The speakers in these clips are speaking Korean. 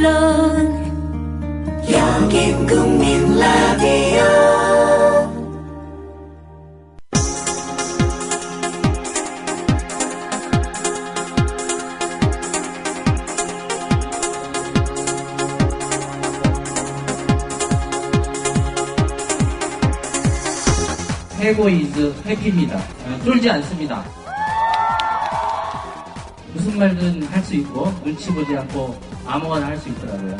물론 여긴 국민 라디오. 해고 이즈 해피입니다. 쫄지 않습니다. 무슨 말든 할 수 있고 눈치 보지 않고 아무거나 할 수 있더라고요.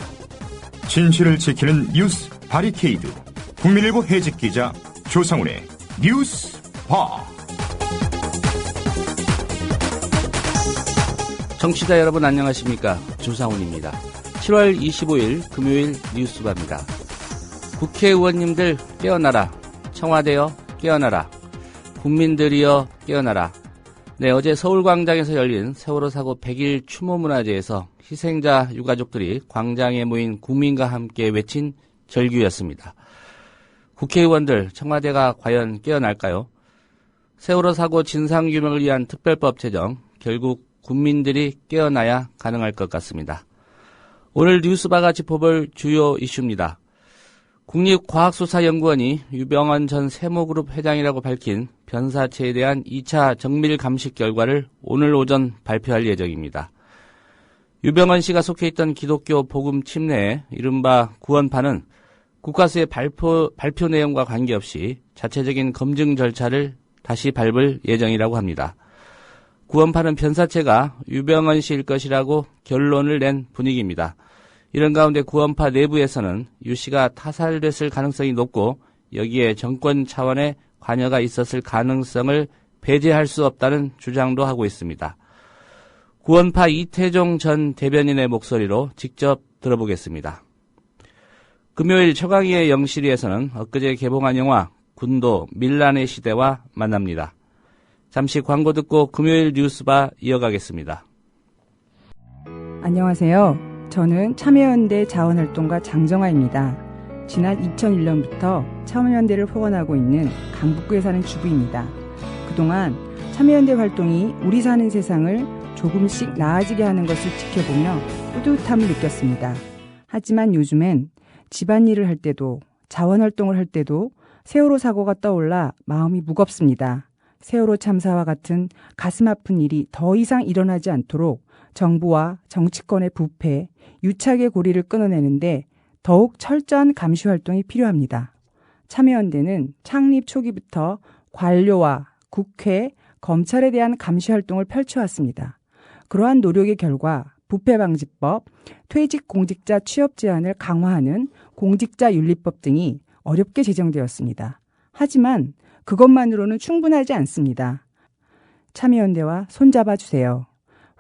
진실을 지키는 뉴스 바리케이드. 국민일보 해직 기자 조상훈의 뉴스바. 청취자 여러분 안녕하십니까? 조상훈입니다. 7월 25일 금요일 뉴스바입니다. 국회의원님들 깨어나라. 청와대여 깨어나라. 국민들이여 깨어나라. 네, 어제 서울광장에서 열린 세월호 사고 100일 추모문화제에서 희생자 유가족들이 광장에 모인 국민과 함께 외친 절규였습니다. 국회의원들, 청와대가 과연 깨어날까요? 세월호 사고 진상규명을 위한 특별법 제정, 결국 국민들이 깨어나야 가능할 것 같습니다. 오늘 뉴스바가 짚어볼 주요 이슈입니다. 국립과학수사연구원이 유병언 전 세모그룹 회장이라고 밝힌 변사체에 대한 2차 정밀 감식 결과를 오늘 오전 발표할 예정입니다. 유병언 씨가 속해 있던 기독교 복음 침례 이른바 구원파는 국과수의 발표 내용과 관계없이 자체적인 검증 절차를 다시 밟을 예정이라고 합니다. 구원파는 변사체가 유병언 씨일 것이라고 결론을 낸 분위기입니다. 이런 가운데 구원파 내부에서는 유 씨가 타살됐을 가능성이 높고 여기에 정권 차원의 관여가 있었을 가능성을 배제할 수 없다는 주장도 하고 있습니다. 구원파 이태종 전 대변인의 목소리로 직접 들어보겠습니다. 금요일 최강희의 영시리에서는 엊그제 개봉한 영화 군도 밀란의 시대와 만납니다. 잠시 광고 듣고 금요일 뉴스바 이어가겠습니다. 안녕하세요. 저는 참여연대 자원활동가 장정아입니다. 지난 2001년부터 참여연대를 후원하고 있는 강북구에 사는 주부입니다. 그동안 참여연대 활동이 우리 사는 세상을 조금씩 나아지게 하는 것을 지켜보며 뿌듯함을 느꼈습니다. 하지만 요즘엔 집안일을 할 때도 자원활동을 할 때도 세월호 사고가 떠올라 마음이 무겁습니다. 세월호 참사와 같은 가슴 아픈 일이 더 이상 일어나지 않도록 정부와 정치권의 부패, 유착의 고리를 끊어내는데 더욱 철저한 감시 활동이 필요합니다. 참여연대는 창립 초기부터 관료와 국회, 검찰에 대한 감시 활동을 펼쳐왔습니다. 그러한 노력의 결과 부패방지법, 퇴직공직자 취업 제한을 강화하는 공직자윤리법 등이 어렵게 제정되었습니다. 하지만 그것만으로는 충분하지 않습니다. 참여연대와 손잡아 주세요.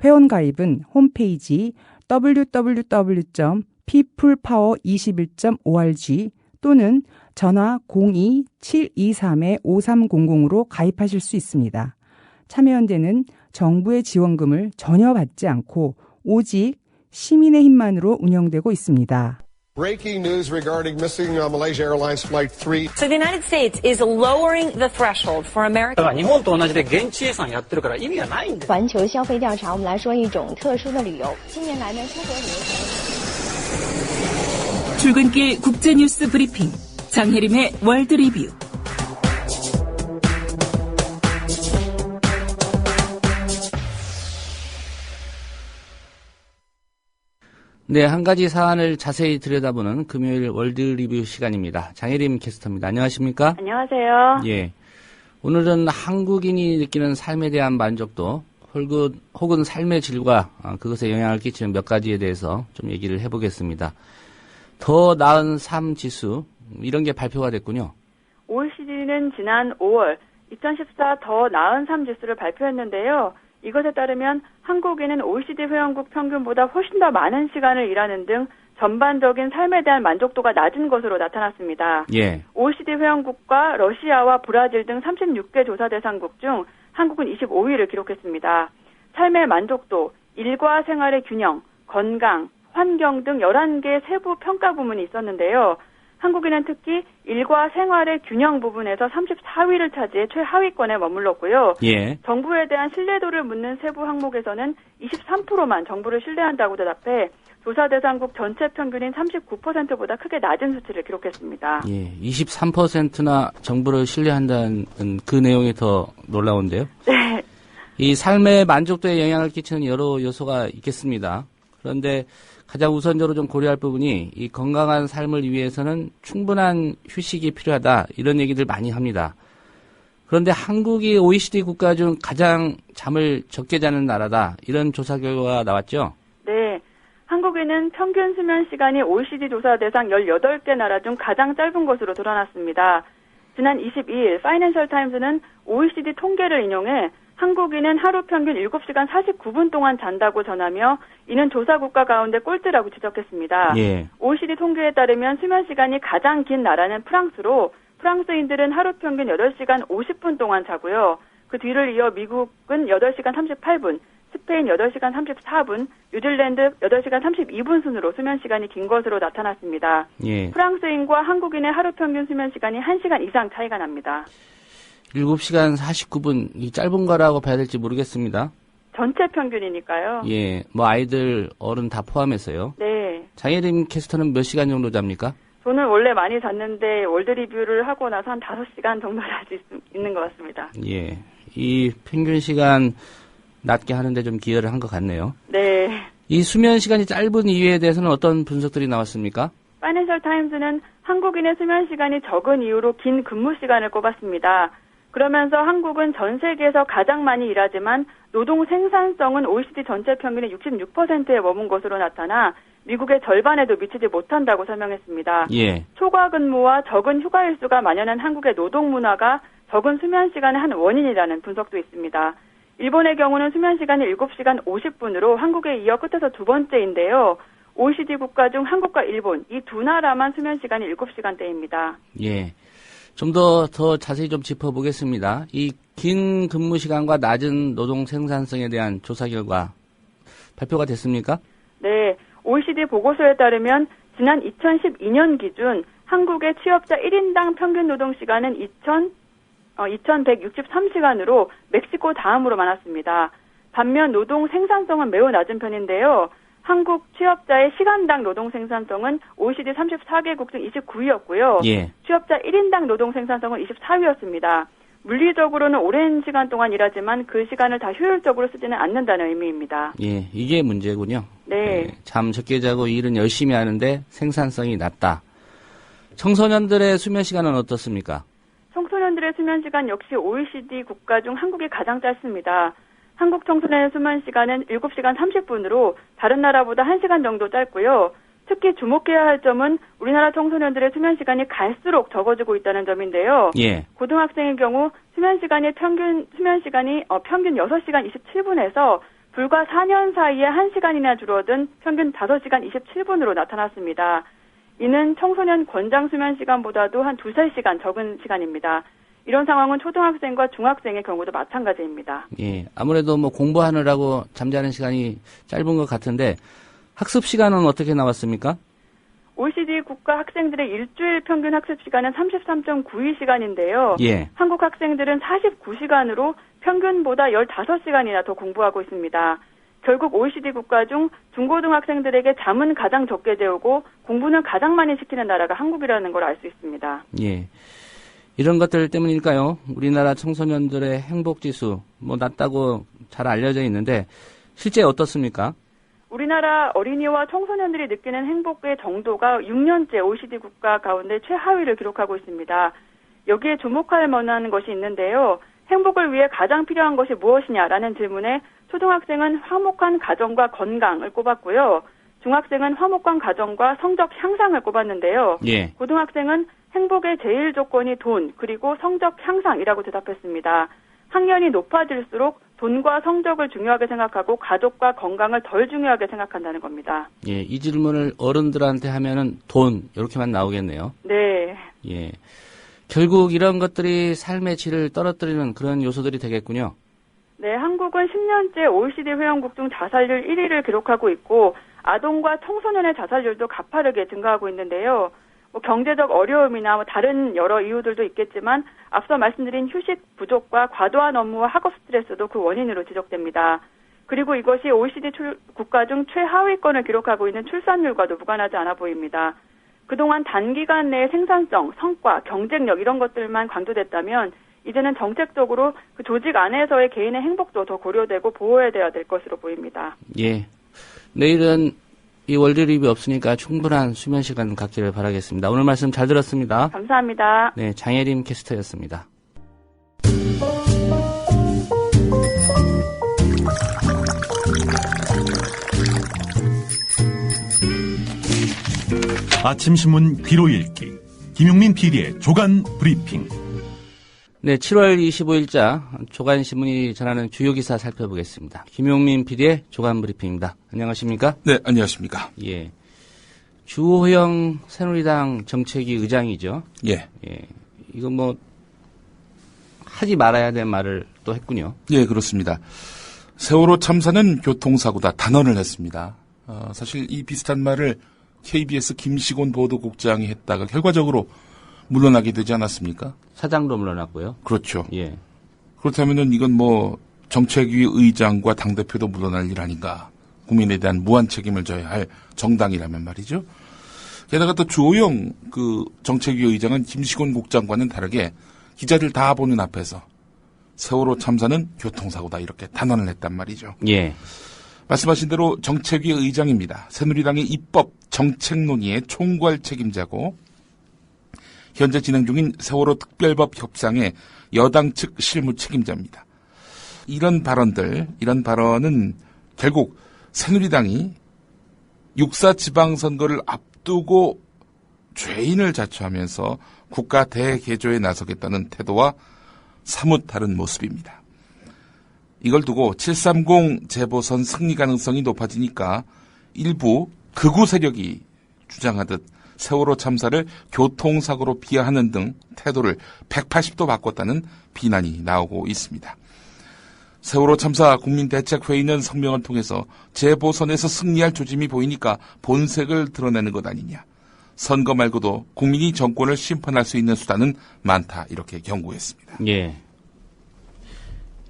회원가입은 홈페이지 www.peoplepower21.org 또는 전화 02-723-5300으로 가입하실 수 있습니다. 참여연대는 정부의 지원금을 전혀 받지 않고 오직 시민의 힘만으로 운영되고 있습니다. Breaking news regarding missing Malaysia Airlines Flight 3. So the United States is lowering the threshold for American. 日本と同じで現地予算やってるから意味がないんだ。环球消费调查，我们来说一种特殊的旅游。近年来呢，出国旅游。 출근길 국제뉴스 브리핑 장혜림의 월드 리뷰. 네, 한 가지 사안을 자세히 들여다보는 금요일 월드 리뷰 시간입니다. 장혜림 캐스터입니다. 안녕하십니까? 안녕하세요. 예. 오늘은 한국인이 느끼는 삶에 대한 만족도, 혹은 삶의 질과 그것에 영향을 끼치는 몇 가지에 대해서 좀 얘기를 해보겠습니다. 더 나은 삶 지수, 이런 게 발표가 됐군요. OECD는 지난 5월 2014 더 나은 삶 지수를 발표했는데요. 이것에 따르면 한국인은 OECD 회원국 평균보다 훨씬 더 많은 시간을 일하는 등 전반적인 삶에 대한 만족도가 낮은 것으로 나타났습니다. 예. OECD 회원국과 러시아와 브라질 등 36개 조사 대상국 중 한국은 25위를 기록했습니다. 삶의 만족도, 일과 생활의 균형, 건강, 환경 등 11개의 세부 평가 부문이 있었는데요. 한국인은 특히 일과 생활의 균형 부분에서 34위를 차지해 최하위권에 머물렀고요. 예. 정부에 대한 신뢰도를 묻는 세부 항목에서는 23%만 정부를 신뢰한다고 대답해 조사 대상국 전체 평균인 39%보다 크게 낮은 수치를 기록했습니다. 예, 23%나 정부를 신뢰한다는 그 내용이 더 놀라운데요. 네. 이 삶의 만족도에 영향을 끼치는 여러 요소가 있겠습니다. 그런데 가장 우선적으로 좀 고려할 부분이 이 건강한 삶을 위해서는 충분한 휴식이 필요하다 이런 얘기들 많이 합니다. 그런데 한국이 OECD 국가 중 가장 잠을 적게 자는 나라다 이런 조사 결과가 나왔죠? 네. 한국에는 평균 수면 시간이 OECD 조사 대상 18개 나라 중 가장 짧은 것으로 드러났습니다. 지난 22일 파이낸셜 타임스는 OECD 통계를 인용해 한국인은 하루 평균 7시간 49분 동안 잔다고 전하며 이는 조사 국가 가운데 꼴찌라고 지적했습니다. 예. OECD 통계에 따르면 수면 시간이 가장 긴 나라는 프랑스로 프랑스인들은 하루 평균 8시간 50분 동안 자고요. 그 뒤를 이어 미국은 8시간 38분, 스페인 8시간 34분, 뉴질랜드 8시간 32분 순으로 수면 시간이 긴 것으로 나타났습니다. 예. 프랑스인과 한국인의 하루 평균 수면 시간이 1시간 이상 차이가 납니다. 7시간 49분, 이 짧은 거라고 봐야 될지 모르겠습니다. 전체 평균이니까요. 예, 뭐 아이들, 어른 다 포함해서요. 네. 장혜림 캐스터는 몇 시간 정도 잡니까? 저는 원래 많이 잤는데 월드 리뷰를 하고 나서 한 5시간 정도 잘 수 있는 것 같습니다. 예, 이 평균 시간 낮게 하는데 좀 기여를 한 것 같네요. 네. 이 수면 시간이 짧은 이유에 대해서는 어떤 분석들이 나왔습니까? 파이낸셜 타임스는 한국인의 수면 시간이 적은 이유로 긴 근무 시간을 꼽았습니다. 그러면서 한국은 전 세계에서 가장 많이 일하지만 노동 생산성은 OECD 전체 평균의 66%에 머문 것으로 나타나 미국의 절반에도 미치지 못한다고 설명했습니다. 예. 초과 근무와 적은 휴가 일수가 만연한 한국의 노동 문화가 적은 수면 시간의 한 원인이라는 분석도 있습니다. 일본의 경우는 수면 시간이 7시간 50분으로 한국에 이어 끝에서 두 번째인데요. OECD 국가 중 한국과 일본 이 두 나라만 수면 시간이 7시간대입니다. 예. 좀 더 자세히 좀 짚어보겠습니다. 이 긴 근무 시간과 낮은 노동 생산성에 대한 조사 결과 발표가 됐습니까? 네. OECD 보고서에 따르면 지난 2012년 기준 한국의 취업자 1인당 평균 노동 시간은 2163시간으로 멕시코 다음으로 많았습니다. 반면 노동 생산성은 매우 낮은 편인데요. 한국 취업자의 시간당 노동 생산성은 OECD 34개국 중 29위였고요. 예. 취업자 1인당 노동 생산성은 24위였습니다. 물리적으로는 오랜 시간 동안 일하지만 그 시간을 다 효율적으로 쓰지는 않는다는 의미입니다. 예, 이게 문제군요. 네. 잠 적게 자고 일은 열심히 하는데 생산성이 낮다. 청소년들의 수면 시간은 어떻습니까? 청소년들의 수면 시간 역시 OECD 국가 중 한국이 가장 짧습니다. 한국 청소년의 수면 시간은 7시간 30분으로 다른 나라보다 1시간 정도 짧고요. 특히 주목해야 할 점은 우리나라 청소년들의 수면 시간이 갈수록 적어지고 있다는 점인데요. 예. 고등학생의 경우 평균 6시간 27분에서 불과 4년 사이에 1시간이나 줄어든 평균 5시간 27분으로 나타났습니다. 이는 청소년 권장 수면 시간보다도 한 2-3시간 적은 시간입니다. 이런 상황은 초등학생과 중학생의 경우도 마찬가지입니다. 예, 아무래도 뭐 공부하느라고 잠자는 시간이 짧은 것 같은데 학습 시간은 어떻게 나왔습니까? OECD 국가 학생들의 일주일 평균 학습 시간은 33.92시간인데요. 예. 한국 학생들은 49시간으로 평균보다 15시간이나 더 공부하고 있습니다. 결국 OECD 국가 중 중고등학생들에게 잠은 가장 적게 재우고 공부는 가장 많이 시키는 나라가 한국이라는 걸 알 수 있습니다. 예. 이런 것들 때문일까요? 우리나라 청소년들의 행복지수 낮다고 잘 알려져 있는데 실제 어떻습니까? 우리나라 어린이와 청소년들이 느끼는 행복의 정도가 6년째 OECD 국가 가운데 최하위를 기록하고 있습니다. 여기에 주목할 만한 것이 있는데요. 행복을 위해 가장 필요한 것이 무엇이냐라는 질문에 초등학생은 화목한 가정과 건강을 꼽았고요. 중학생은 화목한 가정과 성적 향상을 꼽았는데요. 예. 고등학생은 행복의 제일 조건이 돈, 그리고 성적 향상이라고 대답했습니다. 학년이 높아질수록 돈과 성적을 중요하게 생각하고 가족과 건강을 덜 중요하게 생각한다는 겁니다. 예, 이 질문을 어른들한테 하면은 돈, 이렇게만 나오겠네요. 네. 예. 결국 이런 것들이 삶의 질을 떨어뜨리는 그런 요소들이 되겠군요. 네, 한국은 10년째 OECD 회원국 중 자살률 1위를 기록하고 있고 아동과 청소년의 자살률도 가파르게 증가하고 있는데요. 뭐 경제적 어려움이나 뭐 다른 여러 이유들도 있겠지만 앞서 말씀드린 휴식 부족과 과도한 업무와 학업 스트레스도 그 원인으로 지적됩니다. 그리고 이것이 OECD 국가 중 최하위권을 기록하고 있는 출산율과도 무관하지 않아 보입니다. 그동안 단기간 내에 생산성, 성과, 경쟁력 이런 것들만 강조됐다면 이제는 정책적으로 그 조직 안에서의 개인의 행복도 더 고려되고 보호해야 될 것으로 보입니다. 예. 내일은 이 월드 리뷰 없으니까 충분한 수면 시간 갖기를 바라겠습니다. 오늘 말씀 잘 들었습니다. 감사합니다. 네, 장혜림 캐스터였습니다. 아침 신문 귀로 읽기 김용민 PD의 조간 브리핑. 네, 7월 25일자 조간신문이 전하는 주요 기사 살펴보겠습니다. 김용민 PD의 조간 브리핑입니다. 안녕하십니까? 네, 안녕하십니까? 예. 주호영 새누리당 정책위 의장이죠. 예. 예. 이거 뭐 하지 말아야 될 말을 또 했군요. 예, 그렇습니다. 세월호 참사는 교통사고다 단언을 했습니다. 사실 이 비슷한 말을 KBS 김시곤 보도국장이 했다가 결과적으로 물러나게 되지 않았습니까? 사장도 물러났고요. 그렇죠. 예. 그렇다면은 이건 뭐 정책위 의장과 당대표도 물러날 일 아닌가. 국민에 대한 무한 책임을 져야 할 정당이라면 말이죠. 게다가 또 주호영 그 정책위 의장은 김시곤 국장과는 다르게 기자들 다 보는 앞에서 세월호 참사는 교통사고다 이렇게 단언을 했단 말이죠. 예. 말씀하신 대로 정책위 의장입니다. 새누리당의 입법 정책 논의의 총괄 책임자고 현재 진행 중인 세월호 특별법 협상의 여당 측 실무 책임자입니다. 이런 발언은 결국 새누리당이 6.4 지방선거를 앞두고 죄인을 자처하면서 국가 대개조에 나서겠다는 태도와 사뭇 다른 모습입니다. 이걸 두고 730 재보선 승리 가능성이 높아지니까 일부 극우 세력이 주장하듯 세월호 참사를 교통사고로 비하하는 등 태도를 180도 바꿨다는 비난이 나오고 있습니다. 세월호 참사 국민대책회의는 성명을 통해서 재보선에서 승리할 조짐이 보이니까 본색을 드러내는 것 아니냐. 선거 말고도 국민이 정권을 심판할 수 있는 수단은 많다 이렇게 경고했습니다. 예.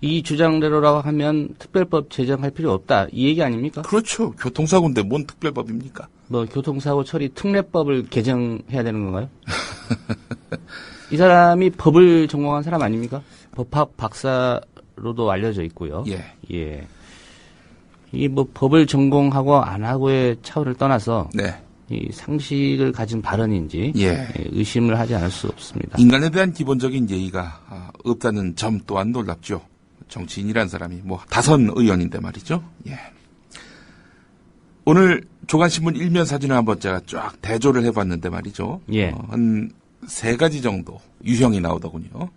이 주장대로라고 하면 특별법 제정할 필요 없다. 이 얘기 아닙니까? 그렇죠. 교통사고인데 뭔 특별법입니까? 뭐 교통사고 처리 특례법을 개정해야 되는 건가요? 이 사람이 법을 전공한 사람 아닙니까? 법학 박사로도 알려져 있고요. 예. 예. 이 뭐 법을 전공하고 안 하고의 차원을 떠나서 네. 이 상식을 가진 발언인지 예. 의심을 하지 않을 수 없습니다. 인간에 대한 기본적인 예의가 없다는 점 또한 놀랍죠. 정치인이란 사람이 뭐 다선 의원인데 말이죠. 예. 오늘 조간신문 일면 사진을 한번 제가 쫙 대조를 해봤는데 말이죠. 예. 한 3가지 정도 유형이 나오더군요.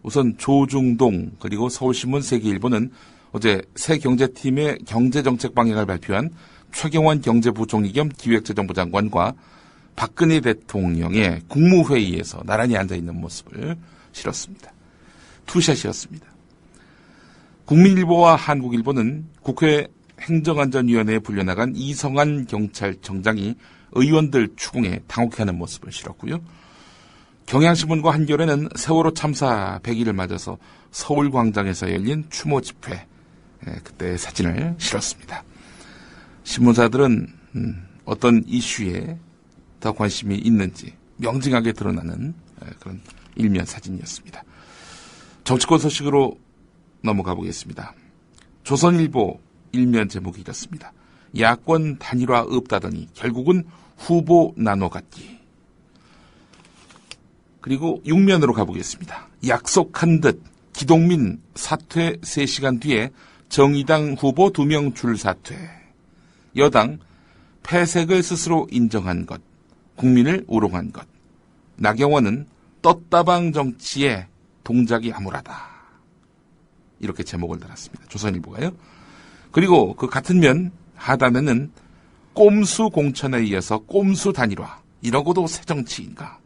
우선 조중동 그리고 서울신문 세계일보는 어제 새 경제팀의 경제정책 방향을 발표한 최경환 경제부총리 겸 기획재정부 장관과 박근혜 대통령의 국무회의에서 나란히 앉아있는 모습을 실었습니다. 투샷이었습니다. 국민일보와 한국일보는 국회 행정안전위원회에 불려나간 이성한 경찰청장이 의원들 추궁에 당혹해하는 모습을 실었고요. 경향신문과 한겨레는 세월호 참사 100일을 맞아서 서울광장에서 열린 추모 집회, 그때의 사진을 실었습니다. 신문사들은 어떤 이슈에 더 관심이 있는지 명징하게 드러나는 그런 일면 사진이었습니다. 정치권 소식으로 넘어가 보겠습니다. 조선일보 일면 제목이 이렇습니다. 야권 단일화 없다더니 결국은 후보 나눠 갖기. 그리고 6면으로 가보겠습니다. 약속한 듯 기동민 사퇴 3시간 뒤에 정의당 후보 2명 줄 사퇴. 여당 패색을 스스로 인정한 것. 국민을 우롱한 것. 나경원은 떴다방 정치에 동작이 암울하다. 이렇게 제목을 달았습니다. 조선일보가요. 그리고 그 같은 면 하단에는 꼼수 공천에 이어서 꼼수 단일화. 이러고도 새정치인가.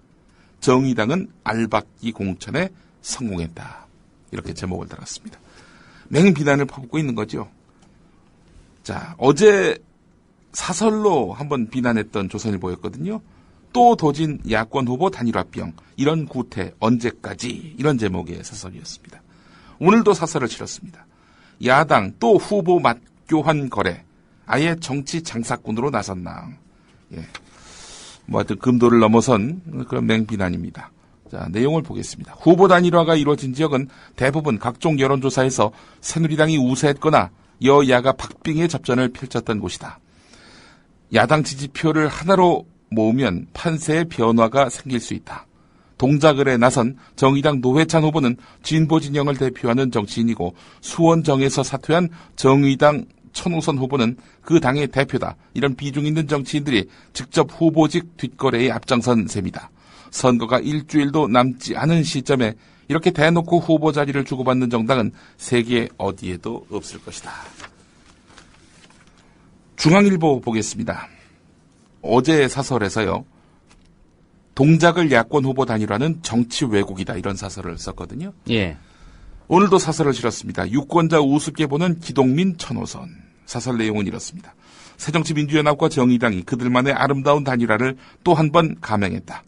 정의당은 알박기 공천에 성공했다. 이렇게 제목을 달았습니다. 맹비난을 퍼붓고 있는 거죠. 자, 어제 사설로 한번 비난했던 조선일보였거든요. 또 도진 야권 후보 단일화병, 이런 구태 언제까지, 이런 제목의 사설이었습니다. 오늘도 사설을 치렀습니다. 야당 또 후보 맞교환 거래, 아예 정치 장사꾼으로 나섰나. 예. 뭐 하여튼 금도를 넘어선 그런 맹비난입니다. 자, 내용을 보겠습니다. 후보 단일화가 이루어진 지역은 대부분 각종 여론조사에서 새누리당이 우세했거나 여야가 박빙의 접전을 펼쳤던 곳이다. 야당 지지표를 하나로 모으면 판세의 변화가 생길 수 있다. 동작을에 나선 정의당 노회찬 후보는 진보 진영을 대표하는 정치인이고, 수원정에서 사퇴한 정의당 천우선 후보는 그 당의 대표다. 이런 비중 있는 정치인들이 직접 후보직 뒷거래에 앞장선 셈이다. 선거가 일주일도 남지 않은 시점에 이렇게 대놓고 후보 자리를 주고받는 정당은 세계 어디에도 없을 것이다. 중앙일보 보겠습니다. 어제 사설에서요, 동작을 야권 후보 단일화는 정치 왜곡이다, 이런 사설을 썼거든요. 예. 오늘도 사설을 실었습니다. 유권자 우습게 보는 기동민 천호선. 사설 내용은 이렇습니다. 새정치민주연합과 정의당이 그들만의 아름다운 단일화를 또 한 번 감행했다.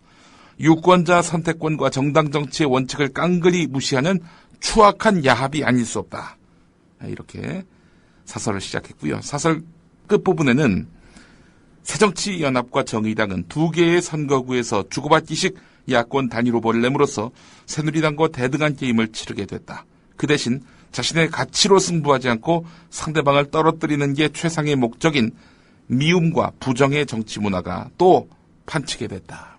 유권자 선택권과 정당 정치의 원칙을 깡그리 무시하는 추악한 야합이 아닐 수 없다. 이렇게 사설을 시작했고요. 사설 끝부분에는 새정치연합과 정의당은 두 개의 선거구에서 주고받기식 야권 단일 후보를 내므로써 새누리당과 대등한 게임을 치르게 됐다. 그 대신 자신의 가치로 승부하지 않고 상대방을 떨어뜨리는 게 최상의 목적인 미움과 부정의 정치 문화가 또 판치게 됐다.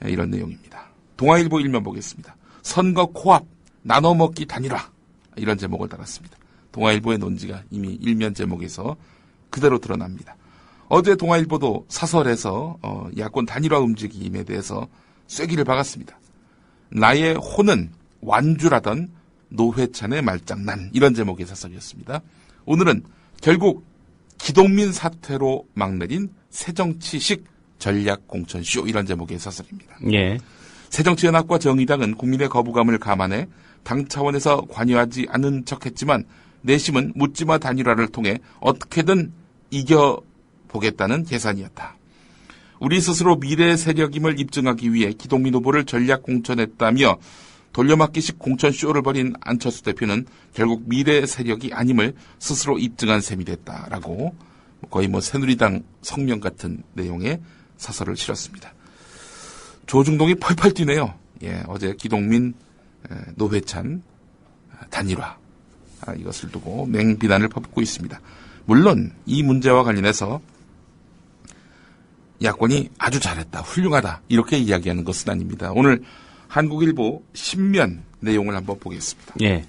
이런 내용입니다. 동아일보 일면 보겠습니다. 선거 코앞 나눠먹기 단일화, 이런 제목을 달았습니다. 동아일보의 논지가 이미 일면 제목에서 그대로 드러납니다. 어제 동아일보도 사설에서 야권 단일화 움직임에 대해서 쐐기를 박았습니다. 나의 호는 완주라던 노회찬의 말장난, 이런 제목의 사설이었습니다. 오늘은 결국 기동민 사퇴로 막내린 새정치식 전략공천쇼, 이런 제목의 사설입니다. 예. 새정치연합과 정의당은 국민의 거부감을 감안해 당 차원에서 관여하지 않은 척했지만 내심은 묻지마 단일화를 통해 어떻게든 이겨보겠다는 계산이었다. 우리 스스로 미래의 세력임을 입증하기 위해 기동민 후보를 전략공천했다며 돌려막기식 공천쇼를 벌인 안철수 대표는 결국 미래의 세력이 아님을 스스로 입증한 셈이 됐다라고 거의 새누리당 성명 같은 내용의 사설을 실었습니다. 조중동이 펄펄 뛰네요. 예, 어제 기동민, 노회찬 단일화, 이것을 두고 맹비난을 퍼붓고 있습니다. 물론 이 문제와 관련해서 야권이 아주 잘했다, 훌륭하다, 이렇게 이야기하는 것은 아닙니다. 오늘 한국일보 10면 내용을 한번 보겠습니다. 예.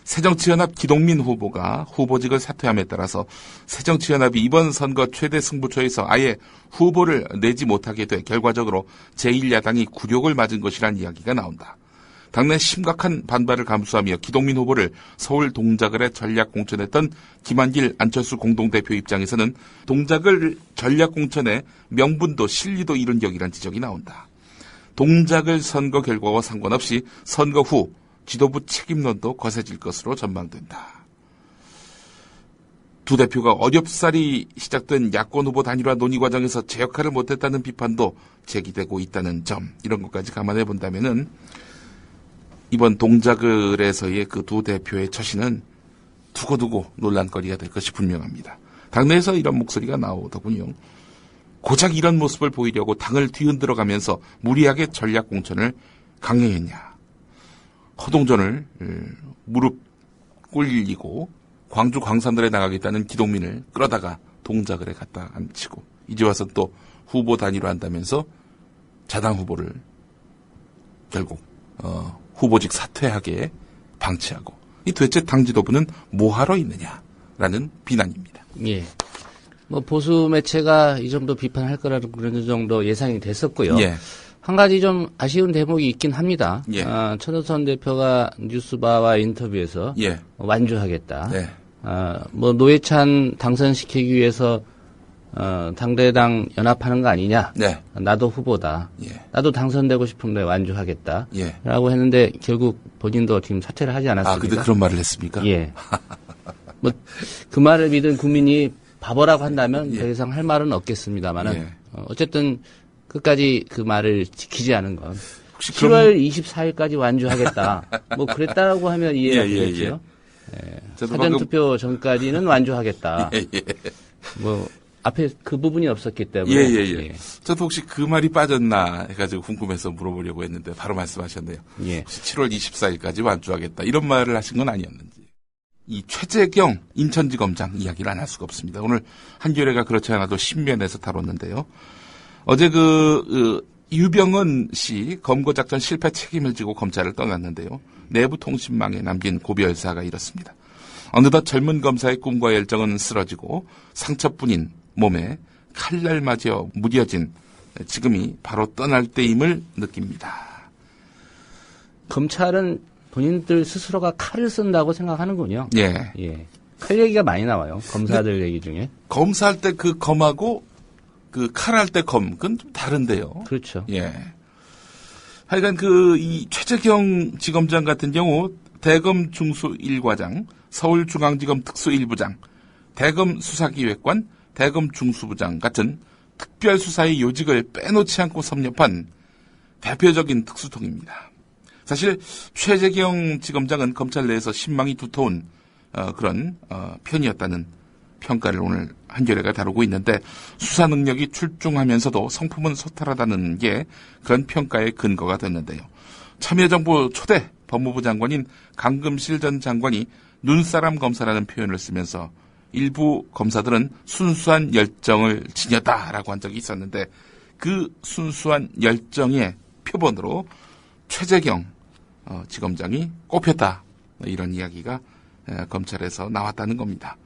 새정치연합 기동민 후보가 후보직을 사퇴함에 따라서 새정치연합이 이번 선거 최대 승부처에서 아예 후보를 내지 못하게 돼 결과적으로 제1야당이 굴욕을 맞은 것이란 이야기가 나온다. 당내 심각한 반발을 감수하며 기동민 후보를 서울 동작을에 전략 공천했던 김한길 안철수 공동대표 입장에서는 동작을 전략 공천에 명분도 실리도 잃은 격이란 지적이 나온다. 동작을 선거 결과와 상관없이 선거 후 지도부 책임론도 거세질 것으로 전망된다. 두 대표가 어렵사리 시작된 야권 후보 단일화 논의 과정에서 제 역할을 못했다는 비판도 제기되고 있다는 점, 이런 것까지 감안해 본다면은 이번 동작을에서의 그 두 대표의 처신은 두고두고 논란거리가 될 것이 분명합니다. 당내에서 이런 목소리가 나오더군요. 고작 이런 모습을 보이려고 당을 뒤흔들어가면서 무리하게 전략 공천을 강행했냐. 허동전을 무릎 꿇리고 광주 광산들에 나가겠다는 기동민을 끌어다가 동작을에 갖다 앉히고 이제 와서 또 후보 단일화 한다면서 자당 후보를 결국 후보직 사퇴하게 방치하고, 이 도대체 당 지도부는 뭐하러 있느냐라는 비난입니다. 예. 보수 매체가 이 정도 비판할 거라는 그런 정도 예상이 됐었고요. 예. 한 가지 좀 아쉬운 대목이 있긴 합니다. 예. 천호선 대표가 뉴스바와 인터뷰에서 예. 완주하겠다. 예. 노회찬 당선시키기 위해서 당대당 연합하는 거 아니냐. 네. 나도 후보다. 예. 나도 당선되고 싶은데 완주하겠다. 예. 라고 했는데 결국 본인도 지금 사퇴를 하지 않았습니다. 근데 그런 말을 했습니까? 예. 그 말을 믿은 국민이 바보라고 한다면 예. 더 이상 할 말은 없겠습니다만은 예. 어쨌든 끝까지 그 말을 지키지 않은 건 7월 24일까지 완주하겠다. 뭐 그랬다고 하면 이해가 되겠죠. 사전투표 전까지는 완주하겠다. 뭐 앞에 그 부분이 없었기 때문에. 저도 혹시 그 말이 빠졌나 해가지고 궁금해서 물어보려고 했는데 바로 말씀하셨네요. 혹시 7월 24일까지 완주하겠다 이런 말을 하신 건 아니었는지. 이 최재경 인천지검장 이야기를 안 할 수가 없습니다. 오늘 한겨레가 그렇지 않아도 신면에서 다뤘는데요. 어제 유병헌 씨 검거작전 실패 책임을 지고 검찰을 떠났는데요. 내부 통신망에 남긴 고별사가 이렇습니다. 어느덧 젊은 검사의 꿈과 열정은 쓰러지고 상처뿐인 몸에 칼날 맞아 무뎌진 지금이 바로 떠날 때임을 느낍니다. 검찰은 본인들 스스로가 칼을 쓴다고 생각하는군요. 칼 얘기가 많이 나와요. 검사들 얘기 중에. 검사할 때 그 검하고 그 칼할 때 검, 그건 좀 다른데요. 그렇죠. 하여간 이 최재경 지검장 같은 경우 대검 중수 1과장, 서울중앙지검 특수 1부장, 대검 수사기획관, 대검 중수부장 같은 특별수사의 요직을 빼놓지 않고 섭렵한 대표적인 특수통입니다. 사실 최재경 지검장은 검찰 내에서 신망이 두터운 그런 편이었다는 평가를 오늘 한겨레가 다루고 있는데 수사 능력이 출중하면서도 성품은 소탈하다는 게 그런 평가의 근거가 됐는데요. 참여정부 초대 법무부 장관인 강금실 전 장관이 눈사람 검사라는 표현을 쓰면서 일부 검사들은 순수한 열정을 지녔다라고 한 적이 있었는데 그 순수한 열정의 표본으로 최재경 지검장이 꼽혔다. 이런 이야기가 검찰에서 나왔다는 겁니다.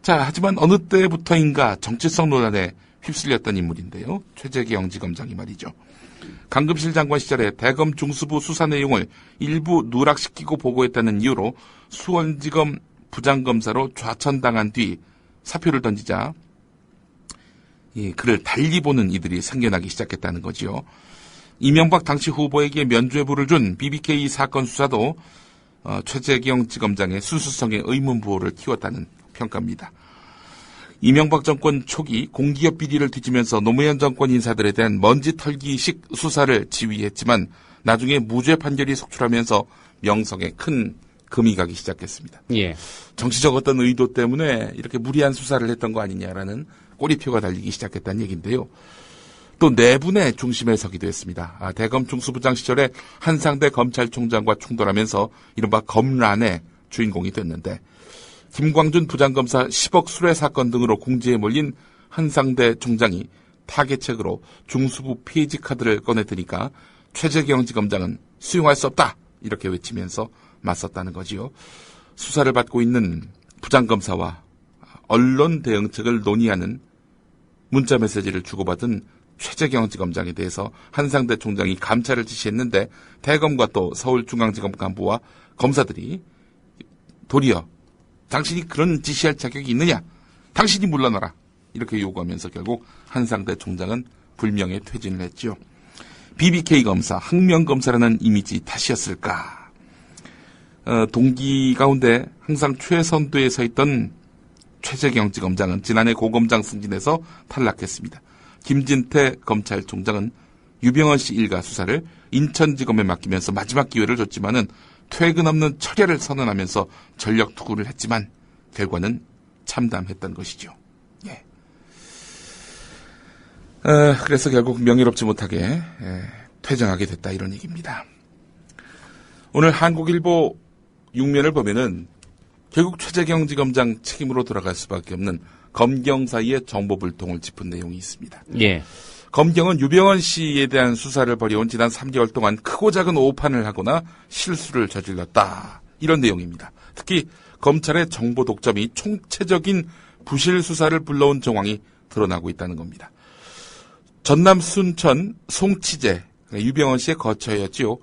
자, 하지만 어느 때부터인가 정치성 논란에 휩쓸렸던 인물인데요. 최재경 지검장이 말이죠. 강금실 장관 시절에 대검 중수부 수사 내용을 일부 누락시키고 보고했다는 이유로 수원지검 부장검사로 좌천당한 뒤 사표를 던지자 그를 달리 보는 이들이 생겨나기 시작했다는 거지요. 이명박 당시 후보에게 면죄부를 준 BBK 사건 수사도 최재경 지검장의 순수성에 의문부호를 키웠다는 평가입니다. 이명박 정권 초기 공기업 비리를 뒤지면서 노무현 정권 인사들에 대한 먼지 털기식 수사를 지휘했지만 나중에 무죄 판결이 속출하면서 명성에 큰 금이 가기 시작했습니다. 정치적 어떤 의도 때문에 이렇게 무리한 수사를 했던 거 아니냐라는 꼬리표가 달리기 시작했다는 얘기인데요. 또 내분의 중심에 서기도 했습니다. 대검 중수부장 시절에 한상대 검찰총장과 충돌하면서 이른바 검란의 주인공이 됐는데 김광준 부장검사 10억 수뢰 사건 등으로 공지에 몰린 한상대 총장이 타겟책으로 중수부 페이지 카드를 꺼내드니까 최재경 지검장은 수용할 수 없다 이렇게 외치면서 맞섰다는 거지요. 수사를 받고 있는 부장검사와 언론 대응책을 논의하는 문자 메시지를 주고받은 최재경 지검장에 대해서 한상대 총장이 감찰을 지시했는데 대검과 또 서울중앙지검 간부와 검사들이 도리어 당신이 그런 지시할 자격이 있느냐? 당신이 물러나라. 이렇게 요구하면서 결국 한상대 총장은 불명예 퇴진을 했죠. BBK 검사, 항명 검사라는 이미지 탓이었을까? 동기 가운데 항상 최선두에 서 있던 최재경 지검장은 지난해 고검장 승진해서 탈락했습니다. 김진태 검찰총장은 유병헌 씨 일가 수사를 인천지검에 맡기면서 마지막 기회를 줬지만은 퇴근 없는 철야를 선언하면서 전력 투구를 했지만 결과는 참담했던 것이죠. 그래서 결국 명예롭지 못하게 퇴장하게 됐다 이런 얘기입니다. 오늘 한국일보 6면을 보면은 결국 최재경 지검장 책임으로 돌아갈 수밖에 없는 검경 사이의 정보불통을 짚은 내용이 있습니다. 검경은 유병헌 씨에 대한 수사를 벌여온 지난 3개월 동안 크고 작은 오판을 하거나 실수를 저질렀다. 이런 내용입니다. 특히 검찰의 정보 독점이 총체적인 부실 수사를 불러온 정황이 드러나고 있다는 겁니다. 전남 순천 송치제 유병헌 씨의 거처였지요.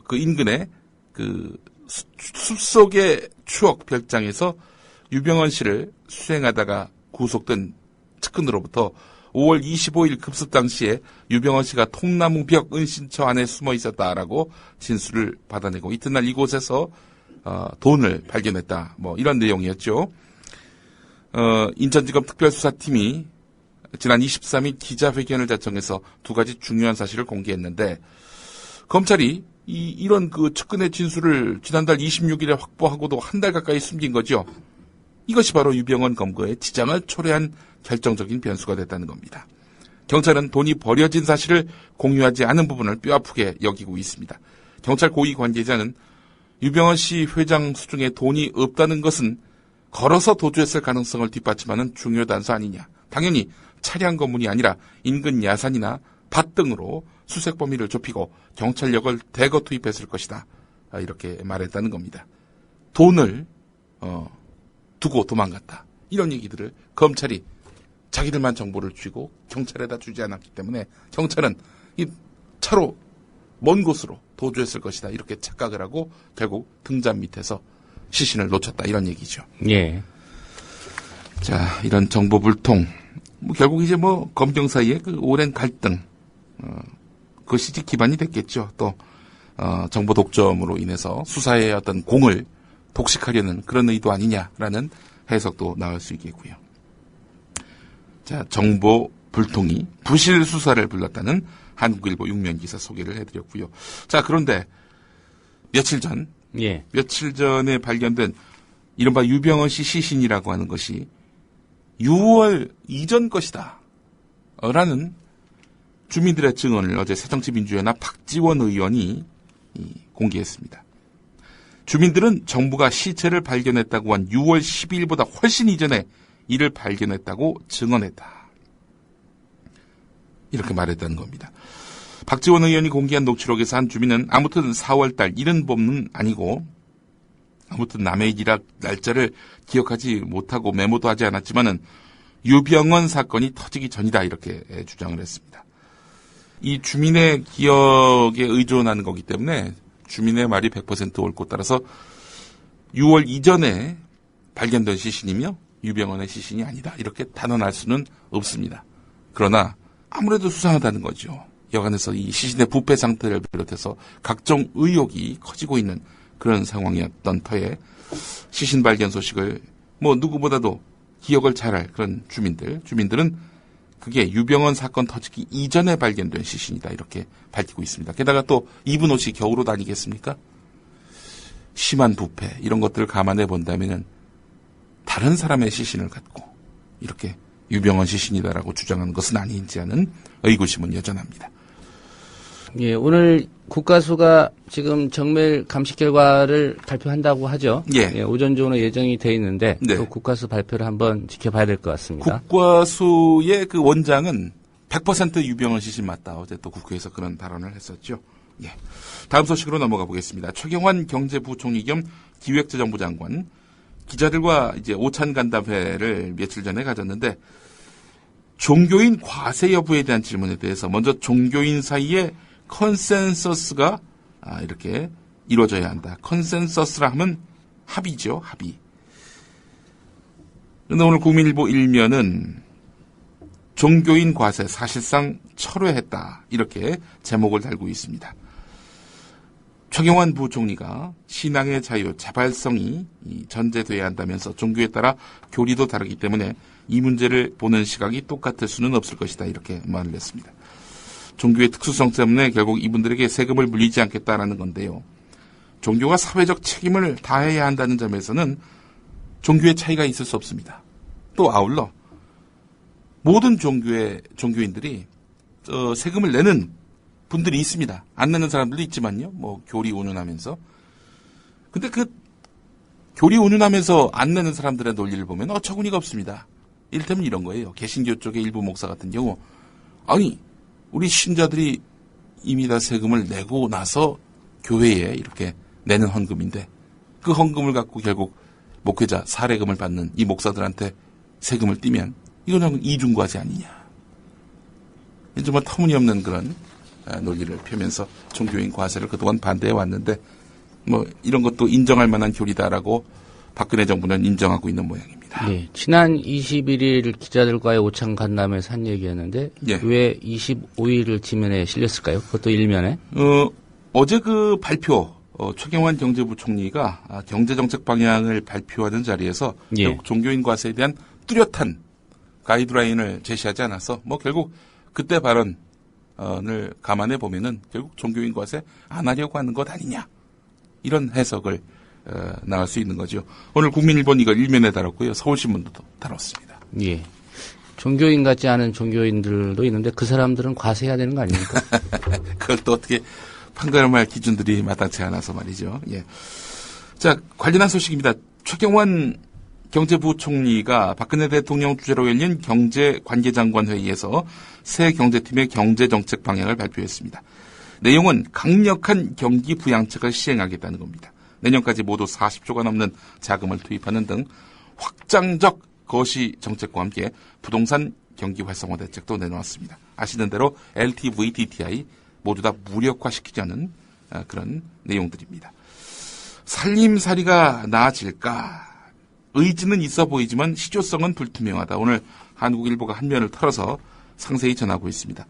그 인근에 그 숲속의 추억 별장에서 유병헌 씨를 수행하다가 구속된 측근으로부터 5월 25일 급습 당시에 유병헌 씨가 통나무 벽 은신처 안에 숨어 있었다라고 진술을 받아내고 이튿날 이곳에서 돈을 발견했다. 뭐 이런 내용이었죠. 인천지검 특별수사팀이 지난 23일 기자회견을 자청해서 두 가지 중요한 사실을 공개했는데 검찰이 이런 그 측근의 진술을 지난달 26일에 확보하고도 한 달 가까이 숨긴 거죠. 이것이 바로 유병헌 검거에 지장을 초래한 결정적인 변수가 됐다는 겁니다. 경찰은 돈이 버려진 사실을 공유하지 않은 부분을 뼈아프게 여기고 있습니다. 경찰 고위 관계자는 유병헌 씨 회장 수중에 돈이 없다는 것은 걸어서 도주했을 가능성을 뒷받침하는 중요 단서 아니냐. 당연히 차량 검문이 아니라 인근 야산이나 밭 등으로 수색 범위를 좁히고 경찰력을 대거 투입했을 것이다. 이렇게 말했다는 겁니다. 돈을 두고 도망갔다. 이런 얘기들을 검찰이 자기들만 정보를 쥐고 경찰에다 주지 않았기 때문에 경찰은 이 차로 먼 곳으로 도주했을 것이다. 이렇게 착각을 하고 결국 등잔 밑에서 시신을 놓쳤다. 이런 얘기죠. 예. 자, 이런 정보 불통. 결국 이제 검경 사이에 그 오랜 갈등, 그것이 이제 기반이 됐겠죠. 또, 정보 독점으로 인해서 수사의 어떤 공을 독식하려는 그런 의도 아니냐라는 해석도 나올 수 있겠고요. 자, 정보 불통이 부실 수사를 불렀다는 한국일보 6면 기사 소개를 해드렸고요. 자, 그런데 며칠 전에 발견된 이른바 유병헌 씨 시신이라고 하는 것이 6월 이전 것이다. 라는 주민들의 증언을 어제 새정치민주연합 박지원 의원이 공개했습니다. 주민들은 정부가 시체를 발견했다고 한 6월 12일보다 훨씬 이전에 이를 발견했다고 증언했다. 이렇게 말했다는 겁니다. 박지원 의원이 공개한 녹취록에서 한 주민은 아무튼 4월달 이른 봄은 아니고 아무튼 남의 일이라 날짜를 기억하지 못하고 메모도 하지 않았지만은 유병헌 사건이 터지기 전이다 이렇게 주장을 했습니다. 이 주민의 기억에 의존하는 거기 때문에 주민의 말이 100% 옳고 따라서 6월 이전에 발견된 시신이며 유병헌의 시신이 아니다 이렇게 단언할 수는 없습니다. 그러나 아무래도 수상하다는 거죠. 여간에서 이 시신의 부패 상태를 비롯해서 각종 의혹이 커지고 있는 그런 상황이었던 터에 시신 발견 소식을 누구보다도 기억을 잘할 그런 주민들은 그게 유병헌 사건 터지기 이전에 발견된 시신이다 이렇게 밝히고 있습니다. 게다가 또 입은 옷이 겨울옷 아니겠습니까? 심한 부패 이런 것들을 감안해 본다면 다른 사람의 시신을 갖고 이렇게 유병헌 시신이다라고 주장하는 것은 아닌지 하는 의구심은 여전합니다. 예, 오늘 국가수가 지금 정밀 감식 결과를 발표한다고 하죠. 예. 오전 중으로 예정이 돼 있는데 네. 또 국가수 발표를 한번 지켜봐야 될 것 같습니다. 국과수의 그 원장은 100% 유병헌 시신 맞다. 어제 또 국회에서 그런 발언을 했었죠. 예. 다음 소식으로 넘어가 보겠습니다. 최경환 경제부총리 겸 기획재정부 장관 기자들과 이제 오찬 간담회를 며칠 전에 가졌는데 종교인 과세 여부에 대한 질문에 대해서 먼저 종교인 사이에 컨센서스가 이렇게 이루어져야 한다. 컨센서스라 하면 합의죠. 합의. 그런데 오늘 국민일보 1면은 종교인 과세 사실상 철회했다. 이렇게 제목을 달고 있습니다. 최경환 부총리가 신앙의 자유, 자발성이 전제돼야 한다면서 종교에 따라 교리도 다르기 때문에 이 문제를 보는 시각이 똑같을 수는 없을 것이다. 이렇게 말을 했습니다. 종교의 특수성 때문에 결국 이분들에게 세금을 물리지 않겠다라는 건데요. 종교가 사회적 책임을 다해야 한다는 점에서는 종교의 차이가 있을 수 없습니다. 또 아울러 모든 종교인들이 세금을 내는 분들이 있습니다. 안 내는 사람들도 있지만요. 교리 운운하면서. 근데 그 교리 운운하면서 안 내는 사람들의 논리를 보면 어처구니가 없습니다. 이를테면 이런 거예요. 개신교 쪽의 일부 목사 같은 경우 아니 우리 신자들이 이미 다 세금을 내고 나서 교회에 이렇게 내는 헌금인데 그 헌금을 갖고 결국 목회자 사례금을 받는 이 목사들한테 세금을 떼면 이거는 이중과세 아니냐. 정말 터무니없는 그런 논리를 펴면서 종교인 과세를 그동안 반대해 왔는데 이런 것도 인정할 만한 교리다라고 박근혜 정부는 인정하고 있는 모양입니다. 네, 지난 21일 기자들과의 오찬 간담회에서 한 얘기였는데 예. 왜 25일을 지면에 실렸을까요? 그것도 일면에? 어제 그 발표 최경환 경제부총리가 경제정책 방향을 발표하는 자리에서 예. 결국 종교인 과세에 대한 뚜렷한 가이드라인을 제시하지 않아서 뭐 결국 그때 발언을 감안해 보면은 결국 종교인 것에 안 하려고 하는 것 아니냐 이런 해석을 나올 수 있는 거죠. 오늘 국민일보는 이걸 일면에 다뤘고요. 서울신문도 다뤘습니다. 예. 종교인 같지 않은 종교인들도 있는데 그 사람들은 과세해야 되는 거 아닙니까? 그걸 또 어떻게 판가름할 기준들이 마땅치 않아서 말이죠. 예. 자, 관련한 소식입니다. 최경환 경제부총리가 박근혜 대통령 주재로 열린 경제관계장관 회의에서 새 경제팀의 경제정책 방향을 발표했습니다. 내용은 강력한 경기 부양책을 시행하겠다는 겁니다. 내년까지 모두 40조가 넘는 자금을 투입하는 등 확장적 거시 정책과 함께 부동산 경기 활성화 대책도 내놓았습니다. 아시는 대로 LTV, DTI 모두 다 무력화시키자는 그런 내용들입니다. 살림살이가 나아질까? 의지는 있어 보이지만 실효성은 불투명하다. 오늘 한국일보가 한 면을 털어서 상세히 전하고 있습니다.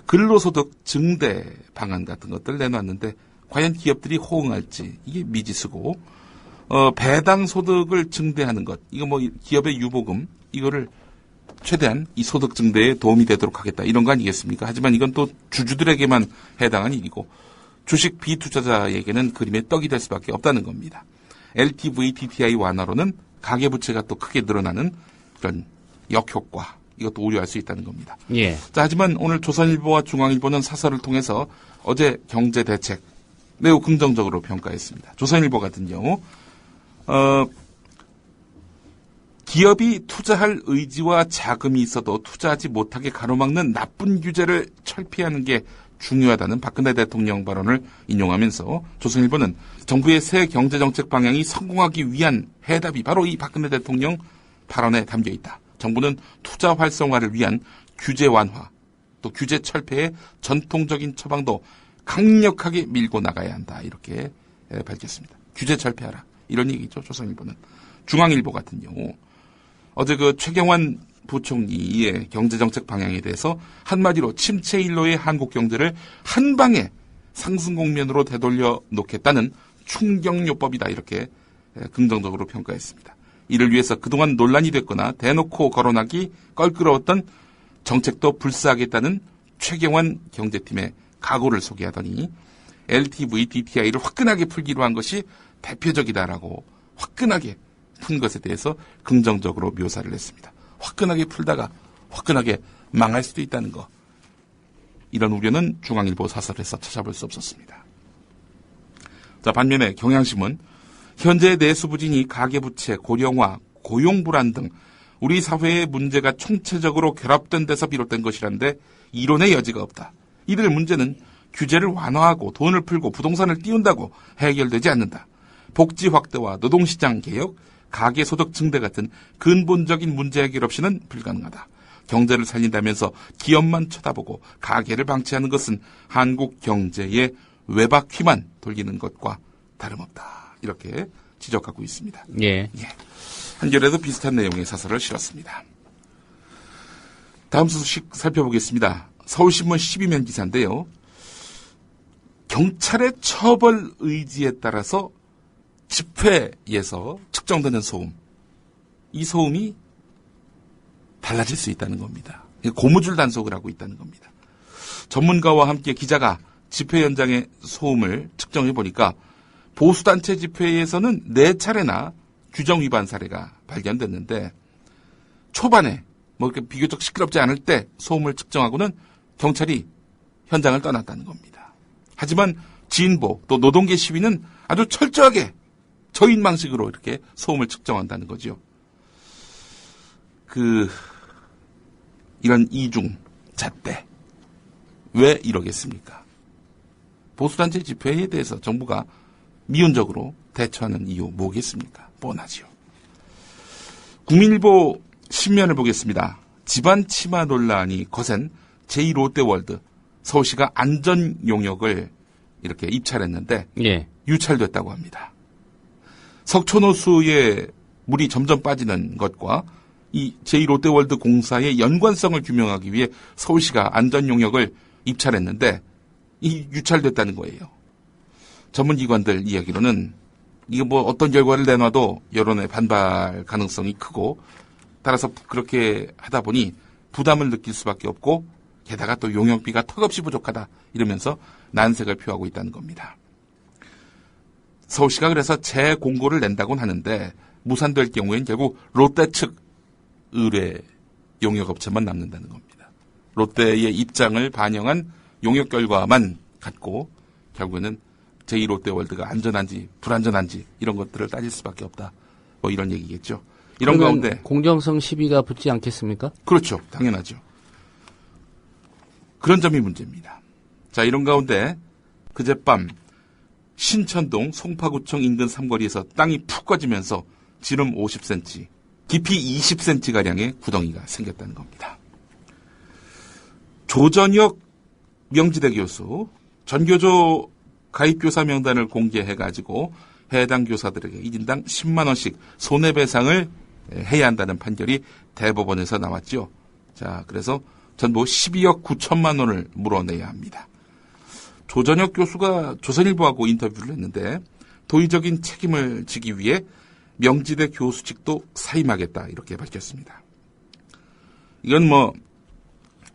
근로소득 증대 방안 같은 것들 내놨는데 과연 기업들이 호응할지 이게 미지수고 배당 소득을 증대하는 것 이거 뭐 기업의 유보금 이거를 최대한 이 소득 증대에 도움이 되도록 하겠다 이런 거 아니겠습니까? 하지만 이건 또 주주들에게만 해당한 일이고 주식 비투자자에게는 그림의 떡이 될 수밖에 없다는 겁니다. LTV, DTI 완화로는 가계부채가 또 크게 늘어나는 그런 역효과 이것도 우려할 수 있다는 겁니다. 예. 자, 하지만 오늘 조선일보와 중앙일보는 사설을 통해서 어제 경제대책 매우 긍정적으로 평가했습니다. 조선일보 같은 경우 기업이 투자할 의지와 자금이 있어도 투자하지 못하게 가로막는 나쁜 규제를 철폐하는 게 중요하다는 박근혜 대통령 발언을 인용하면서 조선일보는 정부의 새 경제정책 방향이 성공하기 위한 해답이 바로 이 박근혜 대통령 발언에 담겨 있다. 정부는 투자 활성화를 위한 규제 완화, 또 규제 철폐의 전통적인 처방도 강력하게 밀고 나가야 한다. 이렇게 밝혔습니다. 규제 철폐하라. 이런 얘기죠. 조선일보는. 중앙일보 같은 경우 어제 그 최경환 부총리의 경제정책 방향에 대해서 한마디로 침체 일로의 한국 경제를 한 방에 상승 국면으로 되돌려 놓겠다는 충격요법이다. 이렇게 긍정적으로 평가했습니다. 이를 위해서 그동안 논란이 됐거나 대놓고 거론하기 껄끄러웠던 정책도 불사하겠다는 최경환 경제팀의 각오를 소개하더니 LTV, DTI를 화끈하게 풀기로 한 것이 대표적이다라고 화끈하게 푼 것에 대해서 긍정적으로 묘사를 했습니다. 화끈하게 풀다가 화끈하게 망할 수도 있다는 거. 이런 우려는 중앙일보 사설에서 찾아볼 수 없었습니다. 자, 반면에 경향신문 현재 내수 부진이 가계부채, 고령화, 고용불안 등 우리 사회의 문제가 총체적으로 결합된 데서 비롯된 것이란데 이론의 여지가 없다. 이들 문제는 규제를 완화하고 돈을 풀고 부동산을 띄운다고 해결되지 않는다. 복지 확대와 노동시장 개혁, 가계소득 증대 같은 근본적인 문제 해결 없이는 불가능하다. 경제를 살린다면서 기업만 쳐다보고 가계를 방치하는 것은 한국 경제의 외바퀴만 돌리는 것과 다름없다. 이렇게 지적하고 있습니다. 예. 한겨레도 비슷한 내용의 사설을 실었습니다. 다음 소식 살펴보겠습니다. 서울신문 12면 기사인데요. 경찰의 처벌 의지에 따라서 집회에서 측정되는 소음, 이 소음이 달라질 수 있다는 겁니다. 고무줄 단속을 하고 있다는 겁니다. 전문가와 함께 기자가 집회 현장의 소음을 측정해 보니까 보수단체 집회에서는 4차례나 규정 위반 사례가 발견됐는데 초반에 뭐 비교적 시끄럽지 않을 때 소음을 측정하고는 경찰이 현장을 떠났다는 겁니다. 하지만 진보 또 노동계 시위는 아주 철저하게 저인망식으로 이렇게 소음을 측정한다는 거죠. 이런 이중 잣대 왜 이러겠습니까? 보수단체 집회에 대해서 정부가 미온적으로 대처하는 이유 뭐겠습니까? 뻔하지요. 국민일보 신면을 보겠습니다. 집안 치마 논란이 거센 제2롯데월드 서울시가 안전용역을 이렇게 입찰했는데 예. 유찰됐다고 합니다. 석촌호수에 물이 점점 빠지는 것과 이 제2롯데월드 공사의 연관성을 규명하기 위해 서울시가 안전용역을 입찰했는데 이 유찰됐다는 거예요. 전문기관들 이야기로는 이게 뭐 어떤 결과를 내놔도 여론의 반발 가능성이 크고 따라서 그렇게 하다 보니 부담을 느낄 수밖에 없고 게다가 또 용역비가 턱없이 부족하다 이러면서 난색을 표하고 있다는 겁니다. 서울시가 그래서 재공고를 낸다고는 하는데 무산될 경우엔 결국 롯데 측 의뢰 용역업체만 남는다는 겁니다. 롯데의 입장을 반영한 용역 결과만 갖고 결국에는 제2롯데월드가 안전한지 불안전한지 이런 것들을 따질 수밖에 없다. 뭐 이런 얘기겠죠. 이런 가운데 공정성 시비가 붙지 않겠습니까? 그렇죠. 당연하죠. 그런 점이 문제입니다. 자, 이런 가운데 그젯밤 신천동 송파구청 인근 삼거리에서 땅이 푹 꺼지면서 지름 50cm, 깊이 20cm가량의 구덩이가 생겼다는 겁니다. 조전혁 명지대 교수, 전교조 가입교사 명단을 공개해가지고 해당 교사들에게 1인당 10만 원씩 손해배상을 해야 한다는 판결이 대법원에서 나왔죠. 자, 그래서 전부 12억 9천만 원을 물어내야 합니다. 조전혁 교수가 조선일보하고 인터뷰를 했는데 도의적인 책임을 지기 위해 명지대 교수직도 사임하겠다 이렇게 밝혔습니다. 이건 뭐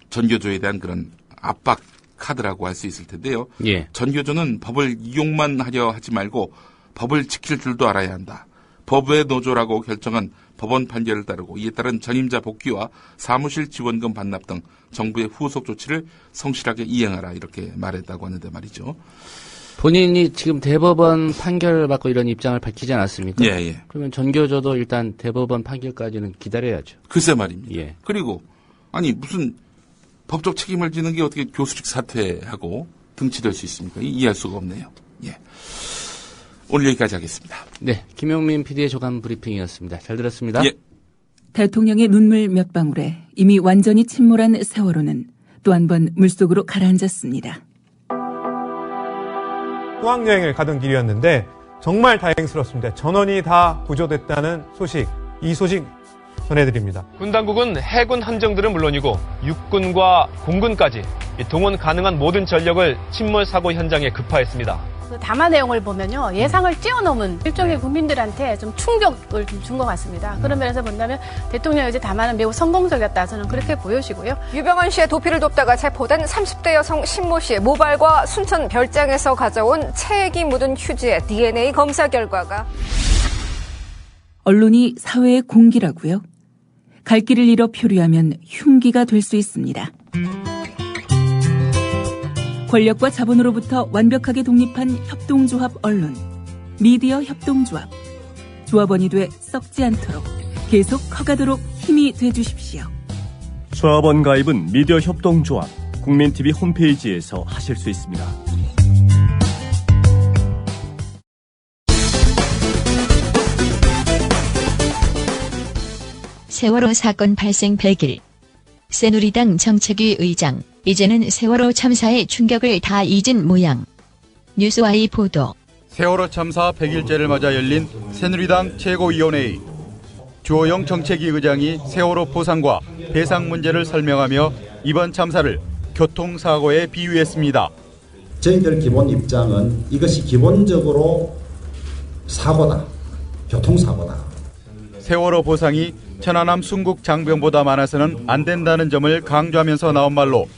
전교조에 대한 그런 압박 카드라고 할 수 있을 텐데요. 예. 전교조는 법을 이용만 하려 하지 말고 법을 지킬 줄도 알아야 한다. 법의 노조라고 결정한 법원 판결을 따르고 이에 따른 전임자 복귀와 사무실 지원금 반납 등 정부의 후속 조치를 성실하게 이행하라 이렇게 말했다고 하는데 말이죠. 본인이 지금 대법원 판결을 받고 이런 입장을 밝히지 않았습니까? 예, 예. 그러면 전교조도 일단 대법원 판결까지는 기다려야죠. 글쎄 말입니다. 예. 그리고 아니 무슨 법적 책임을 지는 게 어떻게 교수직 사퇴하고 등치될 수 있습니까? 이해할 수가 없네요. 예. 오늘 여기까지 하겠습니다. 네, 김용민 PD의 조간 브리핑이었습니다. 잘 들었습니다. 예. 대통령의 눈물 몇 방울에 이미 완전히 침몰한 세월호는 또 한 번 물속으로 가라앉았습니다. 수학여행을 가던 길이었는데 정말 다행스럽습니다. 전원이 다 구조됐다는 소식, 이 소식 전해드립니다. 군 당국은 해군 함정들은 물론이고 육군과 공군까지 동원 가능한 모든 전력을 침몰 사고 현장에 급파했습니다. 그 담화 내용을 보면요, 예상을 뛰어넘은 일종의 국민들한테 좀 충격을 좀 준 것 같습니다. 그런 면에서 본다면 대통령의 이제 담화는 매우 성공적이었다, 저는 그렇게 보여지고요. 유병헌 씨의 도피를 돕다가 체포된 30대 여성 신모 씨의 모발과 순천 별장에서 가져온 체액이 묻은 휴지의 DNA 검사 결과가 언론이 사회의 공기라고요? 갈 길을 잃어 표류하면 흉기가 될 수 있습니다. 권력과 자본으로부터 완벽하게 독립한 협동조합 언론, 미디어 협동조합. 조합원이 돼 썩지 않도록 계속 커가도록 힘이 돼주십시오. 조합원 가입은 미디어 협동조합, 국민TV 홈페이지에서 하실 수 있습니다. 세월호 사건 발생 100일. 새누리당 정책위 의장, 이제는 세월호 참사의 충격을 다 잊은 모양. 뉴스와이 보도. 세월호 참사 100일째를 맞아 열린 새누리당 최고위원회의. 주호영 정책위 의장이 세월호 보상과 배상 문제를 설명하며 이번 참사를 교통사고에 비유했습니다. 저희들 기본 입장은 이것이 기본적으로 사고다. 교통사고다. 세월호 보상이 천안함 순국 장병보다 많아서는 안 된다는 점을 강조하면서 나온 말로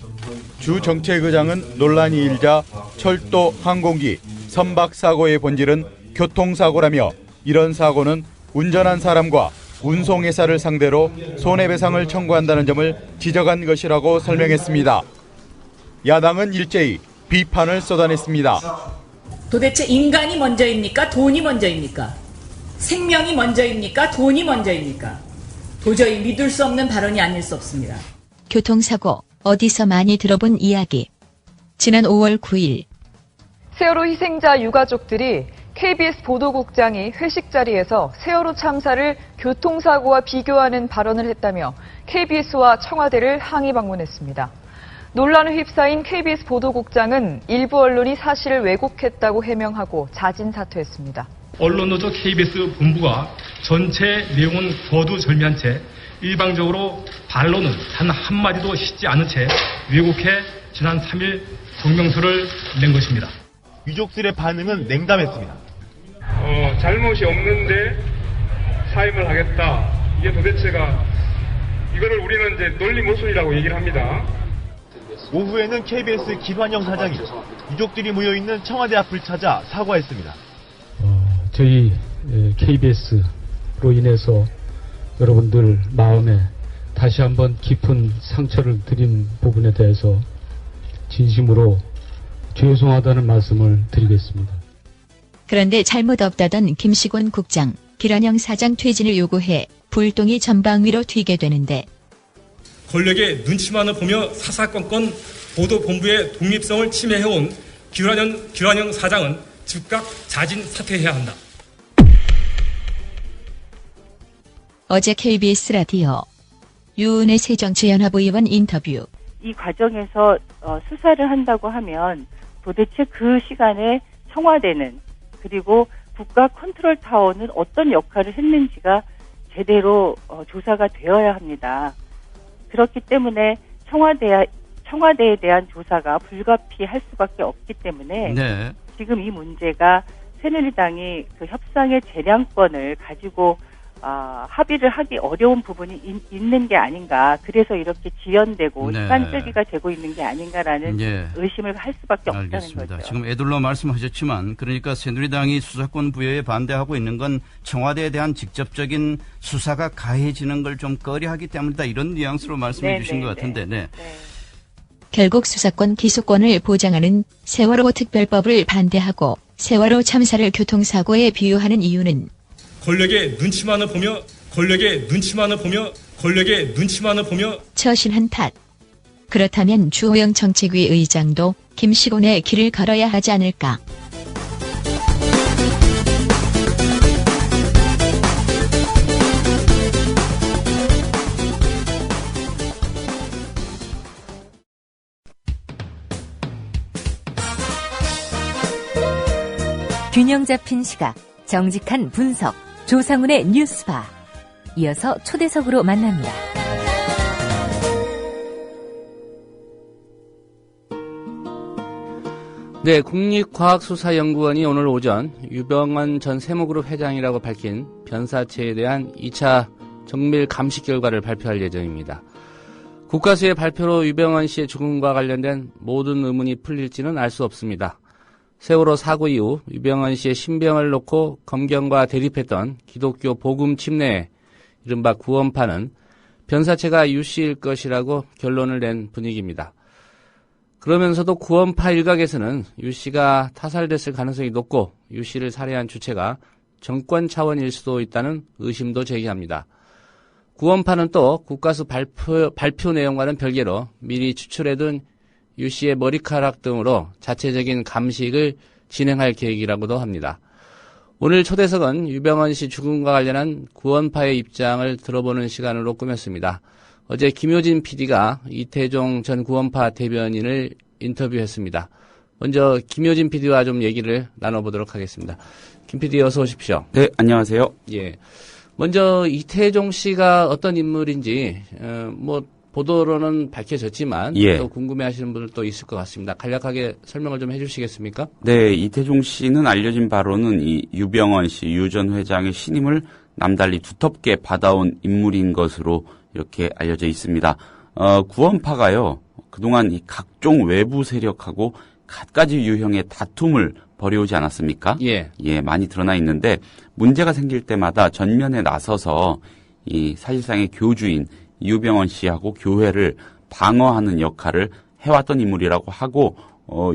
주 정책의장은 논란이 일자 철도, 항공기, 선박 사고의 본질은 교통사고라며 이런 사고는 운전한 사람과 운송회사를 상대로 손해배상을 청구한다는 점을 지적한 것이라고 설명했습니다. 야당은 일제히 비판을 쏟아냈습니다. 도대체 인간이 먼저입니까? 돈이 먼저입니까? 생명이 먼저입니까? 돈이 먼저입니까? 도저히 믿을 수 없는 발언이 아닐 수 없습니다. 교통사고, 어디서 많이 들어본 이야기. 지난 5월 9일. 세월호 희생자 유가족들이 KBS 보도국장이 회식 자리에서 세월호 참사를 교통사고와 비교하는 발언을 했다며 KBS와 청와대를 항의 방문했습니다. 논란에 휩싸인 KBS 보도국장은 일부 언론이 사실을 왜곡했다고 해명하고 자진 사퇴했습니다. 언론노조 KBS 본부가 전체 내용은 거두절미한 채 일방적으로 반론은 단 한마디도 싣지 않은 채 왜곡해 지난 3일 성명서를 낸 것입니다. 유족들의 반응은 냉담했습니다. 잘못이 없는데 사임을 하겠다. 이게 도대체가 이거를 우리는 이제 논리 모순이라고 얘기를 합니다. 오후에는 KBS 김환영 사장이 유족들이 모여있는 청와대 앞을 찾아 사과했습니다. 저희 KBS로 인해서 여러분들 마음에 다시 한번 깊은 상처를 드린 부분에 대해서 진심으로 죄송하다는 말씀을 드리겠습니다. 그런데 잘못 없다던 김시곤 국장, 김환영 사장 퇴진을 요구해 불똥이 전방위로 튀게 되는데 권력의 눈치만을 보며 사사건건 보도본부의 독립성을 침해해온 김환영 사장은 즉각 자진 사퇴해야 한다. 어제 KBS 라디오 유은혜 새정치연합 의원 인터뷰. 이 과정에서 수사를 한다고 하면 도대체 그 시간에 청와대는 그리고 국가 컨트롤 타워는 어떤 역할을 했는지가 제대로 조사가 되어야 합니다. 그렇기 때문에 청와대에 대한 조사가 불가피할 수밖에 없기 때문에 네. 지금 이 문제가 새누리당이 그 협상의 재량권을 가지고 합의를 하기 어려운 부분이 있는 게 아닌가. 그래서 이렇게 지연되고 시간 끌기가 되고 있는 게 아닌가라는 의심을 할 수밖에 없다는 알겠습니다. 거죠. 지금 애둘러 말씀하셨지만 그러니까 새누리당이 수사권 부여에 반대하고 있는 건 청와대에 대한 직접적인 수사가 가해지는 걸 좀 꺼려하기 때문이다. 이런 뉘앙스로 말씀해 주신 것 같은데. 네. 결국 수사권 기소권을 보장하는 세월호 특별법을 반대하고 세월호 참사를 교통사고에 비유하는 이유는 권력의 눈치만을 보며 처신한 탓. 그렇다면 주호영 정책위 의장도 김시곤의 길을 걸어야 하지 않을까. 균형 잡힌 시각, 정직한 분석, 조상훈의 뉴스바. 이어서 초대석으로 만납니다. 네, 국립과학수사연구원이 오늘 오전 유병언 전 세모그룹 회장이라고 밝힌 변사체에 대한 2차 정밀 감식 결과를 발표할 예정입니다. 국가수의 발표로 유병언 씨의 죽음과 관련된 모든 의문이 풀릴지는 알 수 없습니다. 세월호 사고 이후 유병언 씨의 신병을 놓고 검경과 대립했던 기독교 복음 침례 이른바 구원파는 변사체가 유 씨일 것이라고 결론을 낸 분위기입니다. 그러면서도 구원파 일각에서는 유 씨가 타살됐을 가능성이 높고 유 씨를 살해한 주체가 정권 차원일 수도 있다는 의심도 제기합니다. 구원파는 또 국가수 발표 내용과는 별개로 미리 추출해둔 유 씨의 머리카락 등으로 자체적인 감식을 진행할 계획이라고도 합니다. 오늘 초대석은 유병언 씨 죽음과 관련한 구원파의 입장을 들어보는 시간으로 꾸몄습니다. 어제 김효진 PD가 이태종 전 구원파 대변인을 인터뷰했습니다. 먼저 김효진 PD와 좀 얘기를 나눠보도록 하겠습니다. 김 PD 어서 오십시오. 네, 안녕하세요. 예. 먼저 이태종 씨가 어떤 인물인지 보도로는 밝혀졌지만 또 궁금해하시는 분들도 있을 것 같습니다. 간략하게 설명을 좀 해주시겠습니까? 네, 이태종 씨는 알려진 바로는 이 유병언 씨, 유 전 회장의 신임을 남달리 두텁게 받아온 인물인 것으로 이렇게 알려져 있습니다. 구원파가요, 그동안 이 각종 외부 세력하고 갖가지 유형의 다툼을 벌여오지 않았습니까? 예, 많이 드러나 있는데 문제가 생길 때마다 전면에 나서서 이 사실상의 교주인 유병언 씨하고 교회를 방어하는 역할을 해왔던 인물이라고 하고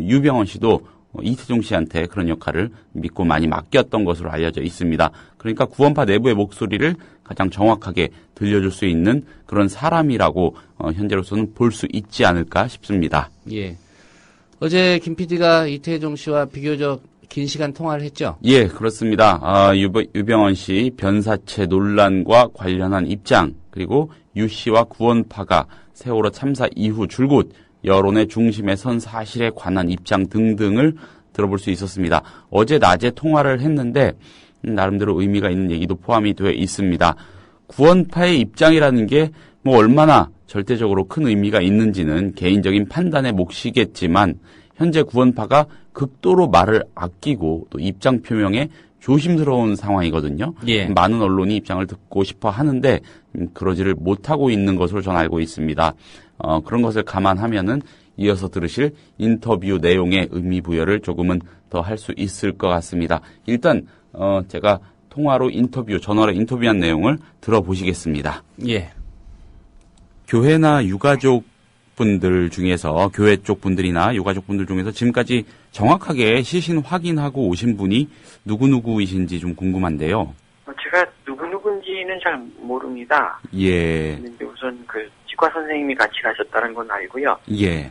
유병언 씨도 이태종 씨한테 그런 역할을 믿고 많이 맡겼던 것으로 알려져 있습니다. 그러니까 구원파 내부의 목소리를 가장 정확하게 들려줄 수 있는 그런 사람이라고 현재로서는 볼 수 있지 않을까 싶습니다. 예. 어제 김 PD가 이태종 씨와 비교적 긴 시간 통화를 했죠? 예, 그렇습니다. 유병언 씨 변사체 논란과 관련한 입장, 그리고 유 씨와 구원파가 세월호 참사 이후 줄곧 여론의 중심에 선 사실에 관한 입장 등등을 들어볼 수 있었습니다. 어제 낮에 통화를 했는데 나름대로 의미가 있는 얘기도 포함이 되어 있습니다. 구원파의 입장이라는 게 얼마나 절대적으로 큰 의미가 있는지는 개인적인 판단의 몫이겠지만 현재 구원파가 극도로 말을 아끼고 또 입장 표명에 조심스러운 상황이거든요. 예. 많은 언론이 입장을 듣고 싶어 하는데 그러지를 못하고 있는 것으로 저는 알고 있습니다. 그런 것을 감안하면은 이어서 들으실 인터뷰 내용의 의미 부여를 조금은 더 할 수 있을 것 같습니다. 일단 제가 통화로 전화로 인터뷰한 내용을 들어보시겠습니다. 예. 교회나 유가족 분들 중에서 교회 쪽 분들이나 유가족 분들 중에서 지금까지 정확하게 시신 확인하고 오신 분이 누구이신지 좀 궁금한데요. 제가 누구인지는 잘 모릅니다. 예. 근데 우선 그 치과 선생님이 같이 가셨다는 건 알고요. 예.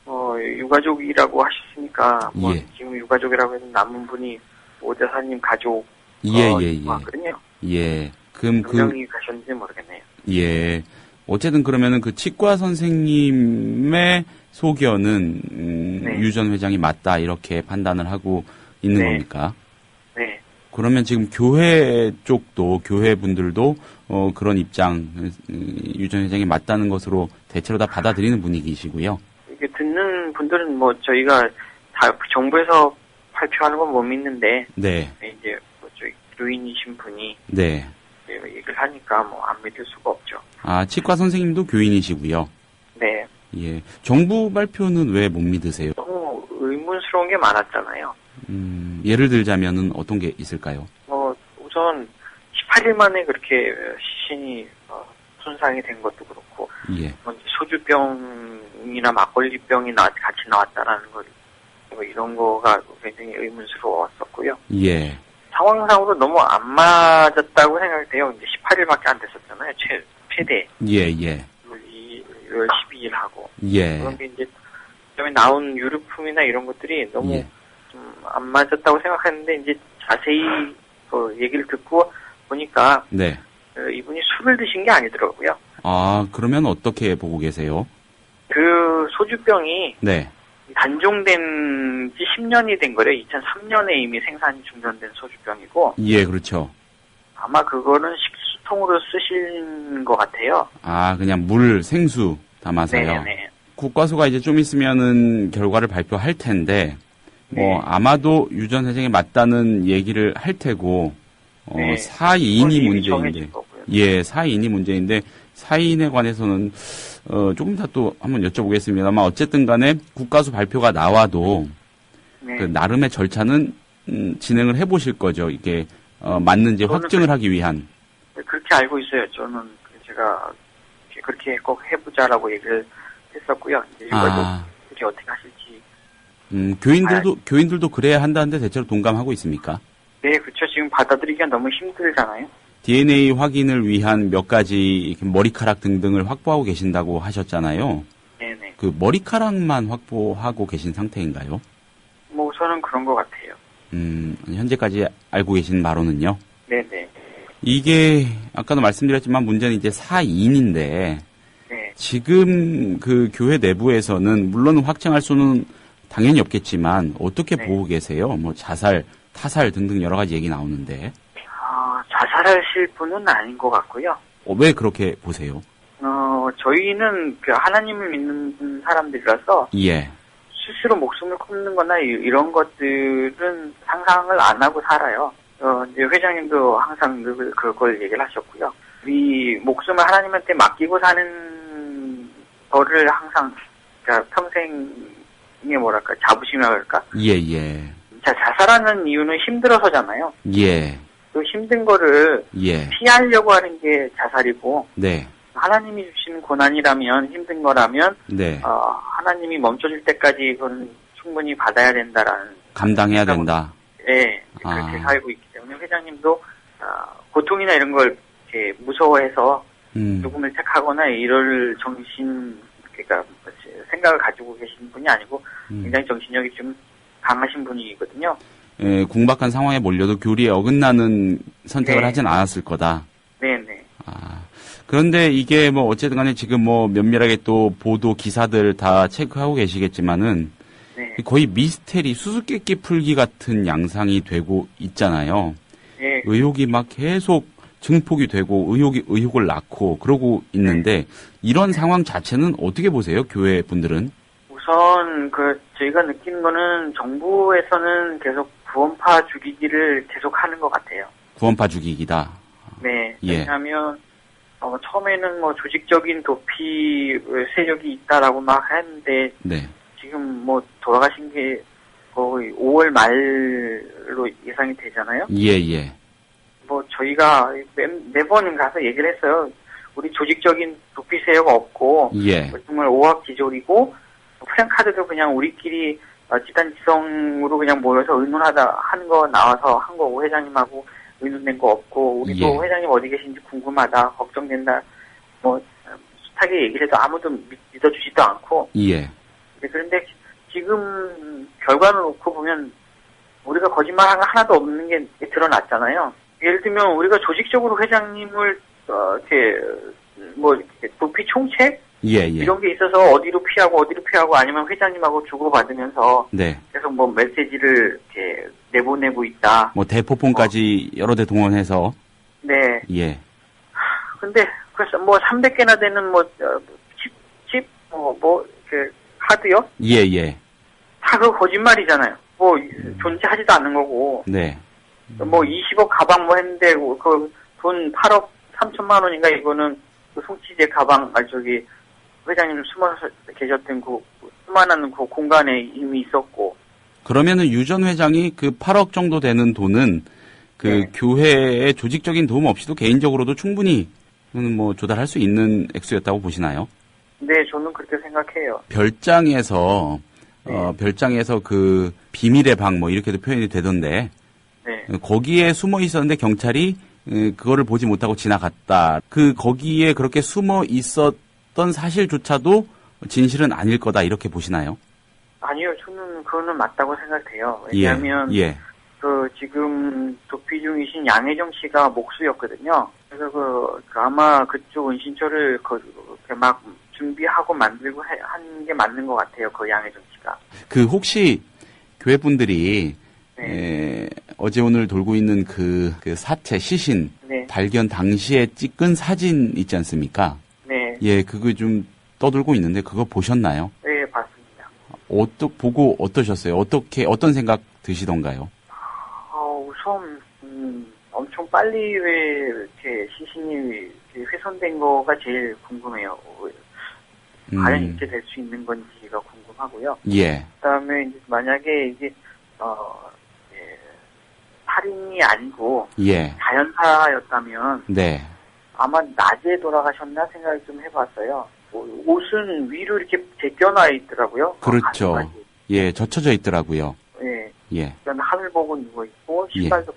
유가족이라고 하셨으니까 예. 지금 유가족이라고 해서 남은 분이 오대사님 가족 맞거든요. 예. 그럼 명이 가셨는지 모르겠네요. 예. 어쨌든 그러면은 그 치과 선생님의 소견은 네. 유 전 회장이 맞다 이렇게 판단을 하고 있는 네. 겁니까? 네. 그러면 지금 교회 쪽도 교회 분들도 그런 입장 유 전 회장이 맞다는 것으로 대체로 다 받아들이는 분위기시고요. 이게 듣는 분들은 저희가 다 정부에서 발표하는 건 못 믿는데 네. 이제 저희 교인이신 분이 네. 얘기를 하니까 안 믿을 수가 없죠. 치과 선생님도 교인이시고요. 네. 예. 정부 발표는 왜 못 믿으세요? 너무 의문스러운 게 많았잖아요. 예를 들자면은 어떤 게 있을까요? 우선 18일 만에 그렇게 시신이 손상이 된 것도 그렇고, 예. 소주병이나 막걸리병이 같이 나왔다라는 것, 이런 거가 굉장히 의문스러웠었고요. 예. 상황상으로 너무 안 맞았다고 생각돼요. 이제 18일밖에 안 됐었잖아요. 최대. 예, 예. 6월 12일 하고. 예. 그런 게 이제, 그다음에 나온 유류품이나 이런 것들이 너무 예. 좀 안 맞았다고 생각했는데, 이제 자세히 얘기를 듣고 보니까. 네. 이분이 술을 드신 게 아니더라고요. 그러면 어떻게 보고 계세요? 그 소주병이. 네. 단종된 지 10년이 된 거래요. 2003년에 이미 생산이 중단된 소주병이고. 예, 그렇죠. 아마 그거는 식수통으로 쓰신 것 같아요. 그냥 생수 담아서요. 네네. 국과수가 이제 좀 있으면은 결과를 발표할 텐데, 아마도 유 전 회장이 맞다는 얘기를 할 테고, 네. 사인이 문제인데, 사인이 문제인데, 사인에 관해서는 조금 더 또 한번 여쭤보겠습니다만 어쨌든 간에 국가수 발표가 나와도 그 나름의 절차는 진행을 해보실 거죠. 이게 맞는지 확증을 하기 위한. 그렇게 알고 있어요. 저는 제가 그렇게 꼭 해보자라고 얘기를 했었고요. 이제 이걸 어떻게 하실지. 교인들도 그래야 한다는데 대체로 동감하고 있습니까? 네, 그렇죠. 지금 받아들이기가 너무 힘들잖아요. DNA 확인을 위한 몇 가지 머리카락 등등을 확보하고 계신다고 하셨잖아요. 네네. 그 머리카락만 확보하고 계신 상태인가요? 우선은 그런 것 같아요. 현재까지 알고 계신 바로는요? 네네. 이게 아까도 말씀드렸지만 문제는 이제 사인인데 네. 지금 그 교회 내부에서는 물론 확정할 수는 당연히 없겠지만 어떻게 보고 계세요? 자살, 타살 등등 여러 가지 얘기 나오는데. 자살하실 분은 아닌 것 같고요. 왜 그렇게 보세요? 저희는 하나님을 믿는 사람들이라서 예. 스스로 목숨을 끊는 거나 이런 것들은 상상을 안 하고 살아요. 이제 회장님도 항상 그걸 얘기를 하셨고요. 우리 목숨을 하나님한테 맡기고 사는 거를 항상 평생에 자부심이라고 할까? 예. 자살하는 이유는 힘들어서잖아요. 예. 그 힘든 거를 피하려고 하는 게 자살이고, 네. 하나님이 주시는 고난이라면 힘든 거라면, 네. 하나님이 멈춰줄 때까지 그건 충분히 받아야 된다라는. 감당해야 된다. 네, 그렇게 살고 있기 때문에 회장님도 고통이나 이런 걸 이렇게 무서워해서 죽음을 택하거나 이럴 그러니까 생각을 가지고 계신 분이 아니고 굉장히 정신력이 좀 강하신 분이거든요. 궁박한 상황에 몰려도 교리에 어긋나는 선택을 하진 않았을 거다. 네네. 그런데 이게 어쨌든 간에 지금 면밀하게 또 보도 기사들 다 체크하고 계시겠지만은 거의 미스테리 수수께끼 풀기 같은 양상이 되고 있잖아요. 네. 의혹이 막 계속 증폭이 되고 의혹을 낳고 그러고 있는데 이런 상황 자체는 어떻게 보세요? 교회 분들은? 우선 저희가 느끼는 거는 정부에서는 계속 구원파 죽이기를 계속하는 것 같아요. 구원파 죽이기다. 네. 예. 왜냐하면 처음에는 뭐 조직적인 도피 세력이 있다라고 막 했는데 네. 지금 뭐 돌아가신 게 거의 5월 말로 예상이 되잖아요. 예. 뭐 저희가 매번 가서 얘기를 했어요. 우리 조직적인 도피 세력 없고 예. 정말 오합지졸이고 프랭카드도 그냥 우리끼리 집단지성으로 그냥 모여서 의논하다 하는 거 나와서 한 거고 회장님하고 의논된 거 없고 우리도 예. 회장님 어디 계신지 궁금하다 걱정된다 뭐 숱하게 얘기를 해도 아무도 믿어주지도 않고 예. 그런데 지금 결과를 놓고 보면 우리가 거짓말한 거 하나도 없는 게 드러났잖아요. 예를 들면 우리가 조직적으로 회장님을 도피 총책 예. 이런 게 있어서 어디로 피하고 아니면 회장님하고 주고받으면서 네. 계속 뭐 메시지를 이렇게 내보내고 있다. 뭐 대포폰까지 여러 대 동원해서. 네. 예. 근데 그래서 뭐 300개나 되는 뭐 칩 카드요? 예. 다 그 거짓말이잖아요. 뭐 존재하지도 않는 거고. 네. 뭐 20억 가방 뭐 했는데 그 돈 8억 3천만 원인가 이거는 그 송치제 가방 회장님 숨어서 계셨던 그 수많은 그 공간에 이미 있었고. 그러면은 유 전 회장이 그 8억 정도 되는 돈은 그 교회의 조직적인 도움 없이도 개인적으로도 충분히 뭐 조달할 수 있는 액수였다고 보시나요? 네, 저는 그렇게 생각해요. 별장에서 그 비밀의 방 뭐 이렇게도 표현이 되던데. 네. 거기에 숨어 있었는데 경찰이 그거를 보지 못하고 지나갔다. 거기에 그렇게 숨어 있었던 사실조차도 진실은 아닐 거다 이렇게 보시나요? 아니요, 저는 그거는 맞다고 생각해요. 왜냐하면 지금 도피 중이신 양혜정 씨가 목수였거든요. 그래서 아마 그쪽 은신처를 막 준비하고 만들고 한 게 맞는 것 같아요. 그 양혜정 씨가. 혹시 교회 분들이 어제 오늘 돌고 있는 그 사체 시신 발견 당시에 찍은 사진 있지 않습니까? 네. 예, 그거 좀 떠돌고 있는데 그거 보셨나요? 네, 봤습니다. 보고 어떠셨어요? 어떤 생각 드시던가요? 우선 엄청 빨리 왜 이렇게 시신이 훼손된 거가 제일 궁금해요. 과연 이렇게 될 수 있는 건지가 궁금하고요. 예. 그다음에 이제 만약에 이게 살인이 아니고 자연사였다면 네. 아마 낮에 돌아가셨나 생각을 좀 해봤어요. 옷은 위로 이렇게 제껴놔 있더라고요. 그렇죠. 예, 젖혀져 있더라고요. 예. 그다음에 하늘 보고 누워 있고 신발도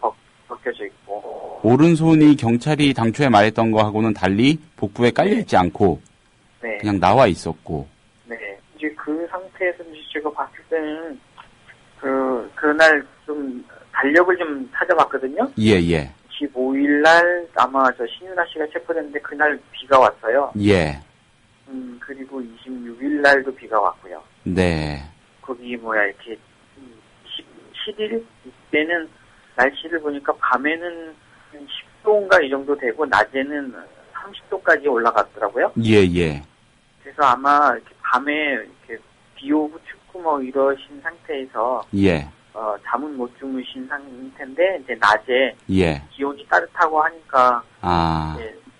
벗겨져 있고. 오른손이 경찰이 당초에 말했던 거하고는 달리 복부에 깔려 있지 않고 그냥 나와 있었고. 네. 이제 그 상태에서 제가 봤을 때는 그날 좀 달력을 좀 찾아봤거든요. 예. 15일 날 아마 신윤아 씨가 체포됐는데 그날 비가 왔어요. 예. 그리고 26일 날도 비가 왔고요. 네. 거기 이렇게 17일 이때는 날씨를 보니까 밤에는 10도인가 이 정도 되고 낮에는 30도까지 올라갔더라고요. 예. 그래서 아마 이렇게 밤에 이렇게 비 오고 춥고 뭐 이러신 상태에서 잠은 못 주무신 상태인데 이제 낮에 기온이 따뜻하고 하니까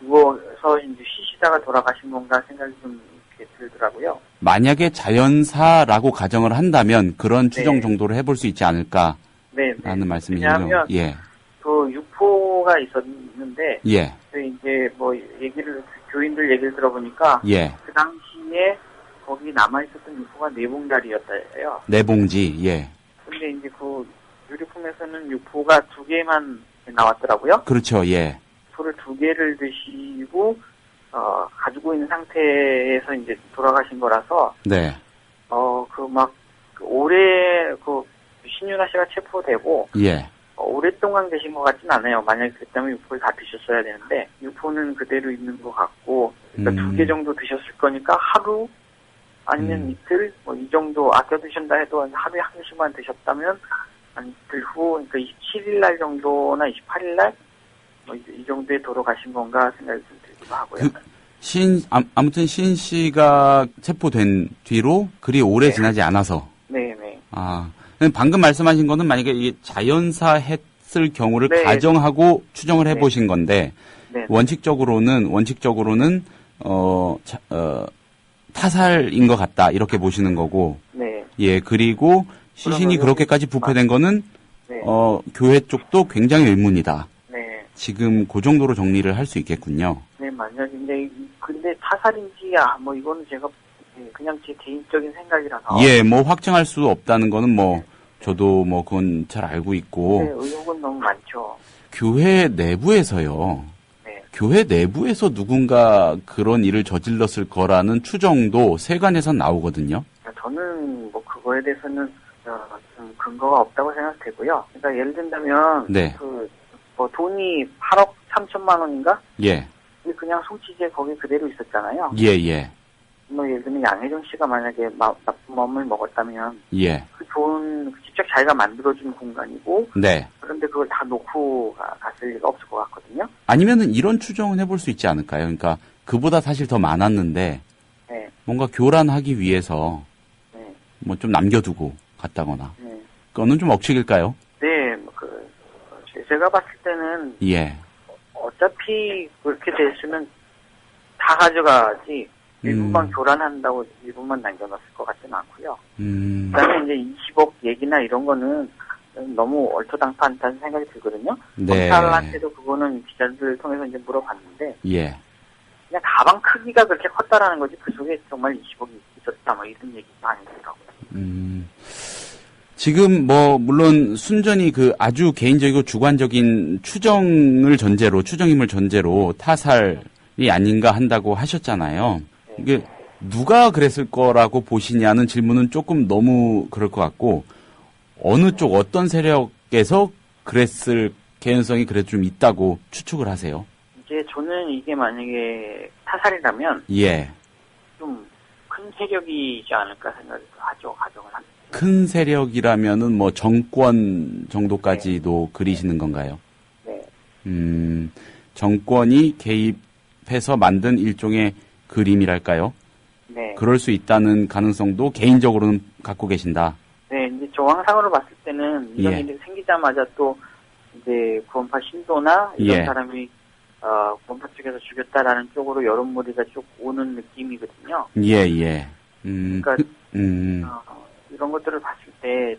누워서 이제 쉬시다가 돌아가신 건가 생각이 좀 이렇게 들더라고요. 만약에 자연사라고 가정을 한다면 그런 추정 정도를 해볼 수 있지 않을까라는 말씀이시죠? 왜냐하면 그 유포가 있었는데 이제 뭐 교인들 얘기를 들어보니까 그 당시에 거기 남아 있었던 유포가 4봉다리였어요. 4봉지. 근데 이제 그 유류품에서는 유포가 2개만 나왔더라고요. 그렇죠. 유포를 2개를 드시고 가지고 있는 상태에서 이제 돌아가신 거라서 올해 신윤아 씨가 체포되고 오랫동안 계신 것 같진 않아요. 만약에 그때면 유포를 다 드셨어야 되는데 유포는 그대로 있는 것 같고 그러니까 2개 정도 드셨을 거니까 하루 아니면 이틀 뭐 이 정도 아껴 드신다 해도 하루에 한 개씩만 드셨다면 한 이틀 후 그러니까 27일 날 정도나 28일 날 뭐 이 정도에 돌아가신 건가 생각이 좀 들기도 하고요. 아무튼 신 씨가 체포된 뒤로 그리 오래 지나지 않아서. 네네. 방금 말씀하신 거는 만약에 이게 자연사 했을 경우를 네. 가정하고 추정을 해보신 건데 네. 원칙적으로는 타살인 것 같다 이렇게 보시는 거고. 네. 예, 그리고 시신이 그렇게까지 부패된 거는 네. 교회 쪽도 굉장히 의문이다. 네. 지금 그 정도로 정리를 할 수 있겠군요. 네, 맞아요. 근데 타살인지, 뭐, 이거는 제가 그냥 제 개인적인 생각이라서. 예, 뭐 확정할 수 없다는 거는 뭐, 저도 뭐 그건 잘 알고 있고. 네, 의혹은 너무 많죠. 교회 내부에서요. 네. 교회 내부에서 누군가 그런 일을 저질렀을 거라는 추정도 세간에선 나오거든요. 저는 뭐 그거에 대해서는 좀 근거가 없다고 생각되고요. 그러니까 예를 든다면 네. 뭐 돈이 8억 3천만 원인가? 예. 그냥 송치제 거기 그대로 있었잖아요. 예. 뭐 예를 들면 양혜종 씨가 만약에 나쁜 맘을 먹었다면 예. 그 돈 직접 자기가 만들어준 공간이고 네. 그런데 그걸 다 놓고 갔을 리가 없을 것 같거든요. 아니면은 이런 추정은 해볼 수 있지 않을까요? 그러니까 그보다 사실 더 많았는데 네. 뭔가 교란하기 위해서 네. 뭐 좀 남겨두고 갔다거나. 네. 그거는 좀 억측일까요? 네, 제가 봤을 때는 예. 어차피 그렇게 됐으면 다 가져가지 일부만 교란한다고 일부만 남겨놨을 것 같지는 않고요. 그다음에 이제 20억 얘기나 이런 거는 너무 얼토당토한다는 생각이 들거든요. 네. 검찰한테도 그거는 기자들을 통해서 이제 물어봤는데 예. 그냥 가방 크기가 그렇게 컸다라는 거지 그 속에 정말 20억이 있었다 뭐 이런 얘기가 아니더라고요. 지금 뭐 물론 순전히 그 아주 개인적이고 주관적인 추정임을 전제로 타살이 아닌가 한다고 하셨잖아요. 이게 누가 그랬을 거라고 보시냐는 질문은 조금 너무 그럴 것 같고 어느 쪽 어떤 세력에서 그랬을 개연성이 그래도 좀 있다고 추측을 하세요. 이제 저는 이게 만약에 타살이라면 예. 좀 큰 세력이지 않을까 생각을 하죠. 가정을 합니다. 큰 세력이라면은 뭐 정권 정도까지도 그리시는 건가요? 네. 정권이 개입해서 만든 일종의 그림이랄까요? 네. 그럴 수 있다는 가능성도 개인적으로는 갖고 계신다. 네, 이제 정황상으로 봤을 때는 이런 예. 일이 생기자마자 또 이제 구원파 신도나 이런 예. 사람이 구원파 쪽에서 죽였다라는 쪽으로 여론몰이가 쭉 오는 느낌이거든요. 예. 그러니까 이런 것들을 봤을 때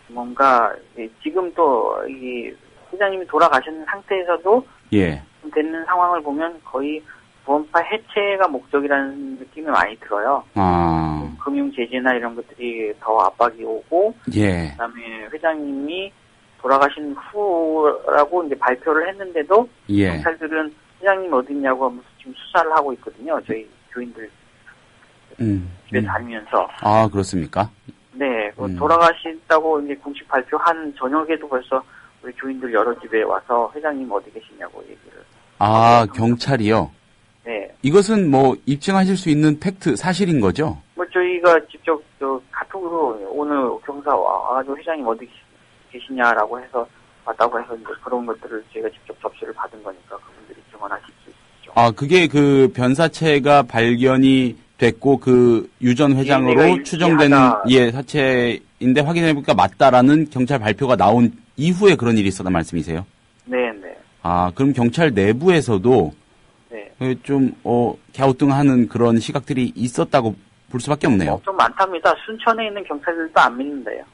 뭔가 지금 또 이 회장님이 돌아가신 상태에서도 예. 되는 상황을 보면 거의 구원파 해체가 목적이라는 느낌이 많이 들어요. 금융 제재나 이런 것들이 더 압박이 오고, 예. 그다음에 회장님이 돌아가신 후라고 이제 발표를 했는데도 예. 경찰들은 회장님 어디 있냐고 하면서 지금 수사를 하고 있거든요. 저희 교인들 집에 다니면서. 아, 그렇습니까? 네, 돌아가신다고 이제 공식 발표한 저녁에도 벌써 우리 교인들 여러 집에 와서 회장님 어디 계시냐고 얘기를. 아, 경찰이요? 네. 이것은 뭐 입증하실 수 있는 팩트, 사실인 거죠? 뭐 저희가 직접 카톡으로 오늘 경사 와가지고 회장님 어디 계시냐라고 해서 왔다고 해서 이제 그런 것들을 저희가 직접 접수를 받은 거니까 그분들이 증언하실 수 있죠. 아, 그게 그 변사체가 발견이 됐고 그 유전 회장으로 추정되는 사체인데 확인해보니까 맞다라는 경찰 발표가 나온 이후에 그런 일이 있었단 말씀이세요? 네. 아, 그럼 경찰 내부에서도 좀 갸우뚱하는 그런 시각들이 있었다고 볼 수밖에 없네요. 좀 많답니다. 순천에 있는 경찰들도 안 믿는데요.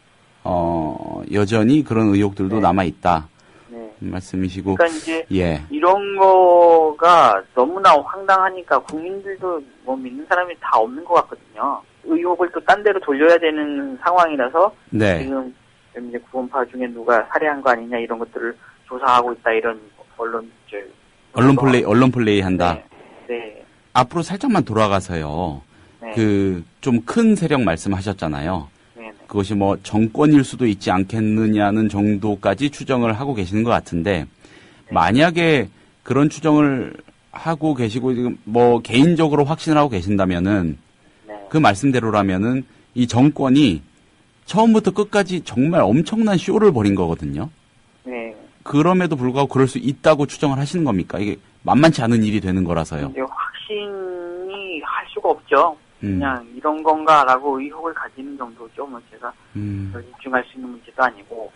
여전히 그런 의혹들도 남아 있다. 네. 말씀이시고. 그러니까 이제 예. 이런 거가 너무나 황당하니까 국민들도 뭐 믿는 사람이 다 없는 것 같거든요. 의혹을 또 딴 데로 돌려야 되는 상황이라서 네. 지금 이제 구원파 중에 누가 살해한 거 아니냐 이런 것들을 조사하고 있다 이런 언론 플레이 한다. 네. 앞으로 살짝만 돌아가서요. 그 좀 큰 세력 말씀하셨잖아요. 그것이 뭐 정권일 수도 있지 않겠느냐는 정도까지 추정을 하고 계시는 것 같은데 만약에 그런 추정을 하고 계시고 지금 뭐 개인적으로 확신을 하고 계신다면은 그 말씀대로라면은 이 정권이 처음부터 끝까지 정말 엄청난 쇼를 벌인 거거든요. 네. 그럼에도 불구하고 그럴 수 있다고 추정을 하시는 겁니까? 이게 만만치 않은 일이 되는 거라서요. 이제 확신이 할 수가 없죠. 그냥 이런 건가라고 의혹을 가지는 정도죠. 뭐 제가 집중할 수 있는 문제도 아니고.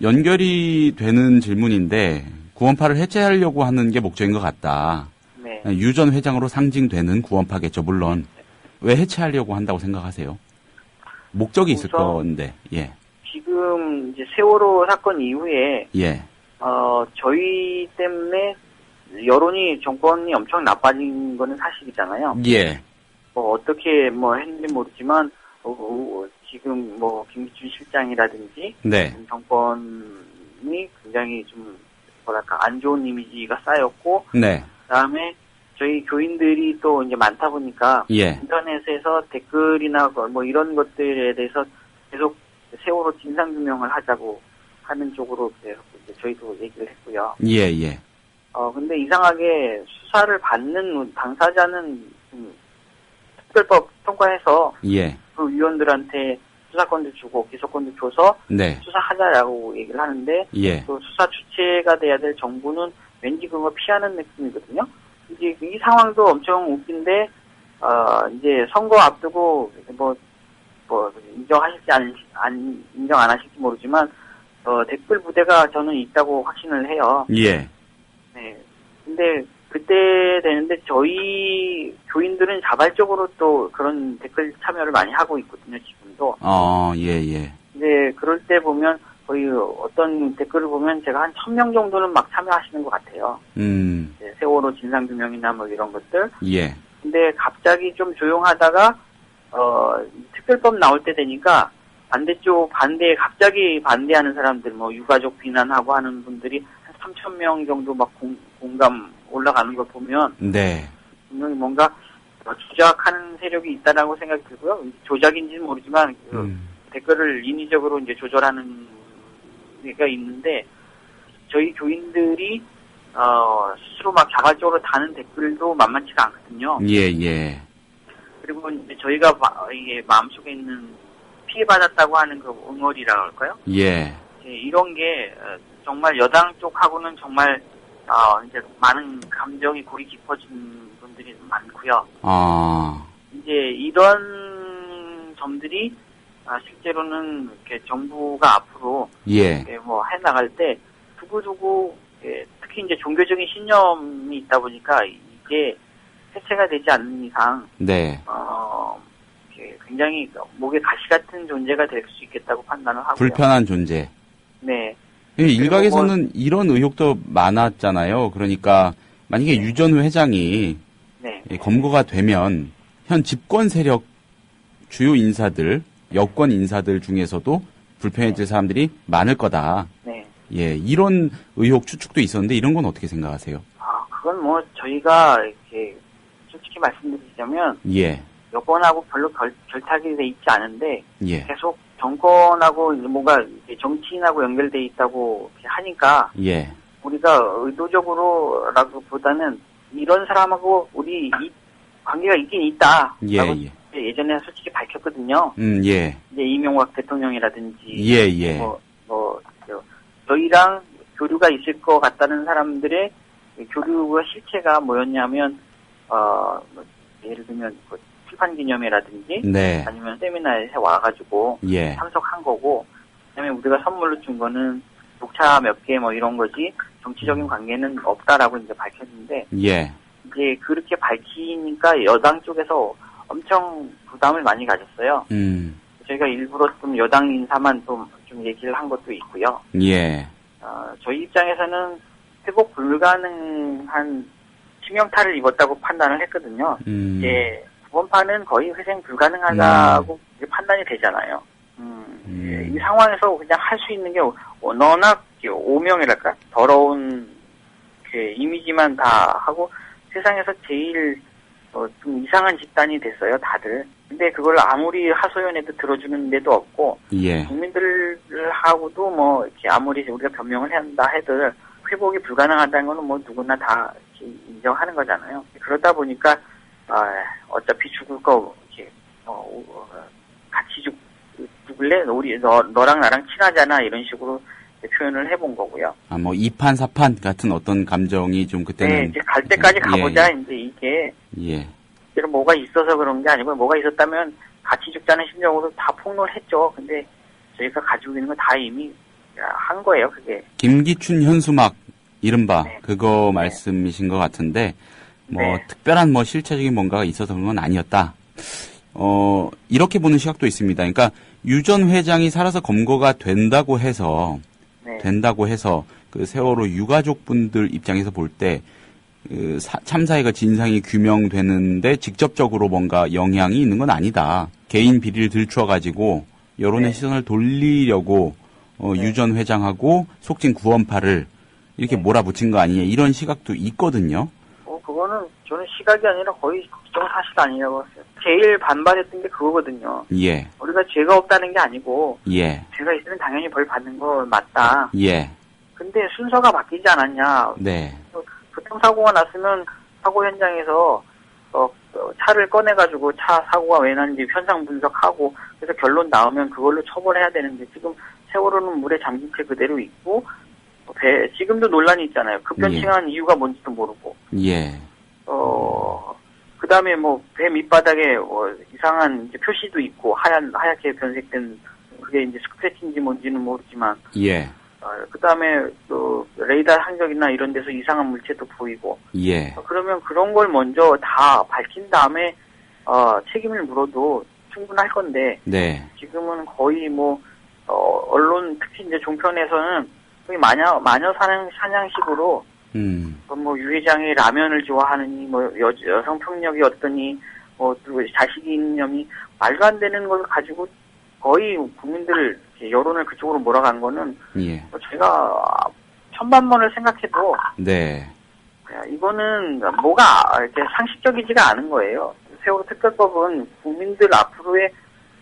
연결이 되는 질문인데 구원파를 해체하려고 하는 게 목적인 것 같다. 네. 유 전 회장으로 상징되는 구원파겠죠, 물론. 왜 해체하려고 한다고 생각하세요? 목적이 있을 건데, 예. 지금 이제 세월호 사건 이후에, 예. 저희 때문에 여론이 정권이 엄청 나빠진 거는 사실이잖아요. 예. 뭐 어떻게 뭐 했는지 모르지만, 지금 뭐 김기춘 실장이라든지, 네. 정권이 굉장히 좀 뭐랄까 안 좋은 이미지가 쌓였고, 네. 그다음에 저희 교인들이 또 이제 많다 보니까 예. 인터넷에서 댓글이나 뭐 이런 것들에 대해서 계속 세월호 진상규명을 하자고 하는 쪽으로 계속 저희도 얘기를 했고요. 예, 예. 근데 이상하게 수사를 받는 당사자는 특별법 통과해서 예. 그 위원들한테 수사권도 주고 기소권도 줘서 네. 수사하자라고 얘기를 하는데 예. 또 수사 주체가 돼야 될 정부는 왠지 그거 피하는 느낌이거든요. 이제 이 상황도 엄청 웃긴데 이제 선거 앞두고 뭐 인정하실지 인정 안 하실지 모르지만 댓글 부대가 저는 있다고 확신을 해요. 예. 네. 근데 그때 되는데 저희 교인들은 자발적으로 또 그런 댓글 참여를 많이 하고 있거든요, 지금도. 예, 예. 근데 그럴 때 보면 거의 어떤 댓글을 보면 제가 한 1000명 정도는 막 참여하시는 것 같아요. 세월호 진상규명이나 뭐 이런 것들. 예. 근데 갑자기 좀 조용하다가, 특별법 나올 때 되니까 반대에 갑자기 반대하는 사람들, 뭐 유가족 비난하고 하는 분들이 한 3000명 정도 막 공감 올라가는 걸 보면. 네. 분명히 뭔가 조작하는 세력이 있다라고 생각이 들고요. 조작인지는 모르지만, 댓글을 인위적으로 이제 조절하는 가 있는데 저희 교인들이 스스로 막 자발적으로 다는 댓글도 만만치가 않거든요. 예, 예. 그리고 이제 저희가 이게 마음속에 있는 피해받았다고 하는 그 응어리라고 할까요? 예. 이런 게 정말 여당 쪽하고는 정말 이제 많은 감정이 골이 깊어진 분들이 많고요. 이제 이런 점들이 실제로는 이렇게 정부가 앞으로 뭐 해나갈 때 두고두고 특히 이제 종교적인 신념이 있다 보니까 이게 해체가 되지 않는 이상 네. 굉장히 목에 가시 같은 존재가 될 수 있겠다고 판단을 하고요. 불편한 존재. 네. 일각에서는 이런 의혹도 많았잖아요. 그러니까 만약에 유 전 회장이 검거가 되면 현 집권 세력 주요 인사들 여권 인사들 중에서도 불편해질 사람들이 많을 거다. 네. 예, 이런 의혹 추측도 있었는데 이런 건 어떻게 생각하세요? 그건 뭐 저희가 이렇게 솔직히 말씀드리자면 여권하고 별로 결탁이 돼 있지 않은데 계속 정권하고 뭔가 정치인하고 연결돼 있다고 하니까 우리가 의도적으로라기보다는 이런 사람하고 우리 관계가 있긴 있다. 예전에 솔직히 밝혔거든요. 이제 이명박 대통령이라든지 저희랑 교류가 있을 것 같다는 사람들의 교류가 실체가 뭐였냐면 예를 들면 출판기념회라든지 아니면 세미나에 와가지고 참석한 거고 그다음에 우리가 선물로 준 거는 녹차 몇 개 뭐 이런 거지 정치적인 관계는 없다라고 이제 밝혔는데 이제 그렇게 밝히니까 여당 쪽에서 엄청 부담을 많이 가졌어요. 저희가 일부러 좀 여당 인사만 좀 얘기를 한 것도 있고요. 저희 입장에서는 회복 불가능한 치명타를 입었다고 판단을 했거든요. 구원파는 거의 회생 불가능하다고 판단이 되잖아요. 이 상황에서 그냥 할 수 있는 게 워낙 오명이랄까 더러운 이미지만 다 하고 세상에서 제일 좀 이상한 집단이 됐어요, 다들. 근데 그걸 아무리 하소연해도 들어주는 데도 없고, 국민들하고도 뭐, 이렇게 아무리 우리가 변명을 한다 해도 회복이 불가능하다는 거는 뭐 누구나 다 인정하는 거잖아요. 그러다 보니까, 어차피 죽을 거, 이렇게, 같이 죽을래? 너랑 나랑 친하잖아. 이런 식으로 표현을 해본 거고요. 뭐, 2판, 4판 같은 어떤 감정이 좀 그때는. 이제 갈 때까지 가보자. 이제 이게. 실제로 뭐가 있어서 그런 게 아니고 뭐가 있었다면 같이 죽자는 심정으로 다 폭로를 했죠. 근데 저희가 가지고 있는 건 다 이미 한 거예요, 그게. 김기춘 현수막 이른바 그거 말씀이신 것 같은데 특별한 실체적인 뭔가가 있어서 그런 건 아니었다. 이렇게 보는 시각도 있습니다. 그러니까 유 전 회장이 살아서 검거가 된다고 해서 그 세월호 유가족분들 입장에서 볼 때 그 참사의 진상이 규명되는데 직접적으로 뭔가 영향이 있는 건 아니다. 개인 비리를 들추어가지고 여론의 시선을 돌리려고 유 전 회장하고 속진 구원파를 이렇게 몰아붙인 거 아니냐 이런 시각도 있거든요. 그거는 저는 시각이 아니라 거의 사실 아니라고 했어요. 제일 반발했던 게 그거거든요. 예. 우리가 죄가 없다는 게 아니고 예. 죄가 있으면 당연히 벌 받는 거 맞다. 예. 근데 순서가 바뀌지 않았냐. 네. 교통사고가 났으면 사고 현장에서 차를 꺼내가지고 차 사고가 왜 났는지 현상 분석하고 그래서 결론 나오면 그걸로 처벌해야 되는데 지금 세월호는 물에 잠긴 채 그대로 있고 지금도 논란이 있잖아요. 급변칭한 이유가 뭔지도 모르고. 예. 그 다음에 배 밑바닥에 이상한 이제 표시도 있고 하얗게 변색된 그게 이제 스크래치인지 뭔지는 모르지만. 예. 그 다음에 또 레이더 항적이나 이런 데서 이상한 물체도 보이고. 예. 그러면 그런 걸 먼저 다 밝힌 다음에 책임을 물어도 충분할 건데. 네. 지금은 거의 언론 특히 이제 종편에서는 거의 마녀 사냥식으로 유 회장이 라면을 좋아하느니 여성 폭력이 어떠니 또 자식이 있는 념이 말도 안 되는 걸 가지고 거의 국민들 여론을 그쪽으로 몰아간 거는 제가 천만번을 생각해도 네. 이거는 뭐가 이렇게 상식적이지가 않은 거예요. 세월호 특별법은 국민들 앞으로의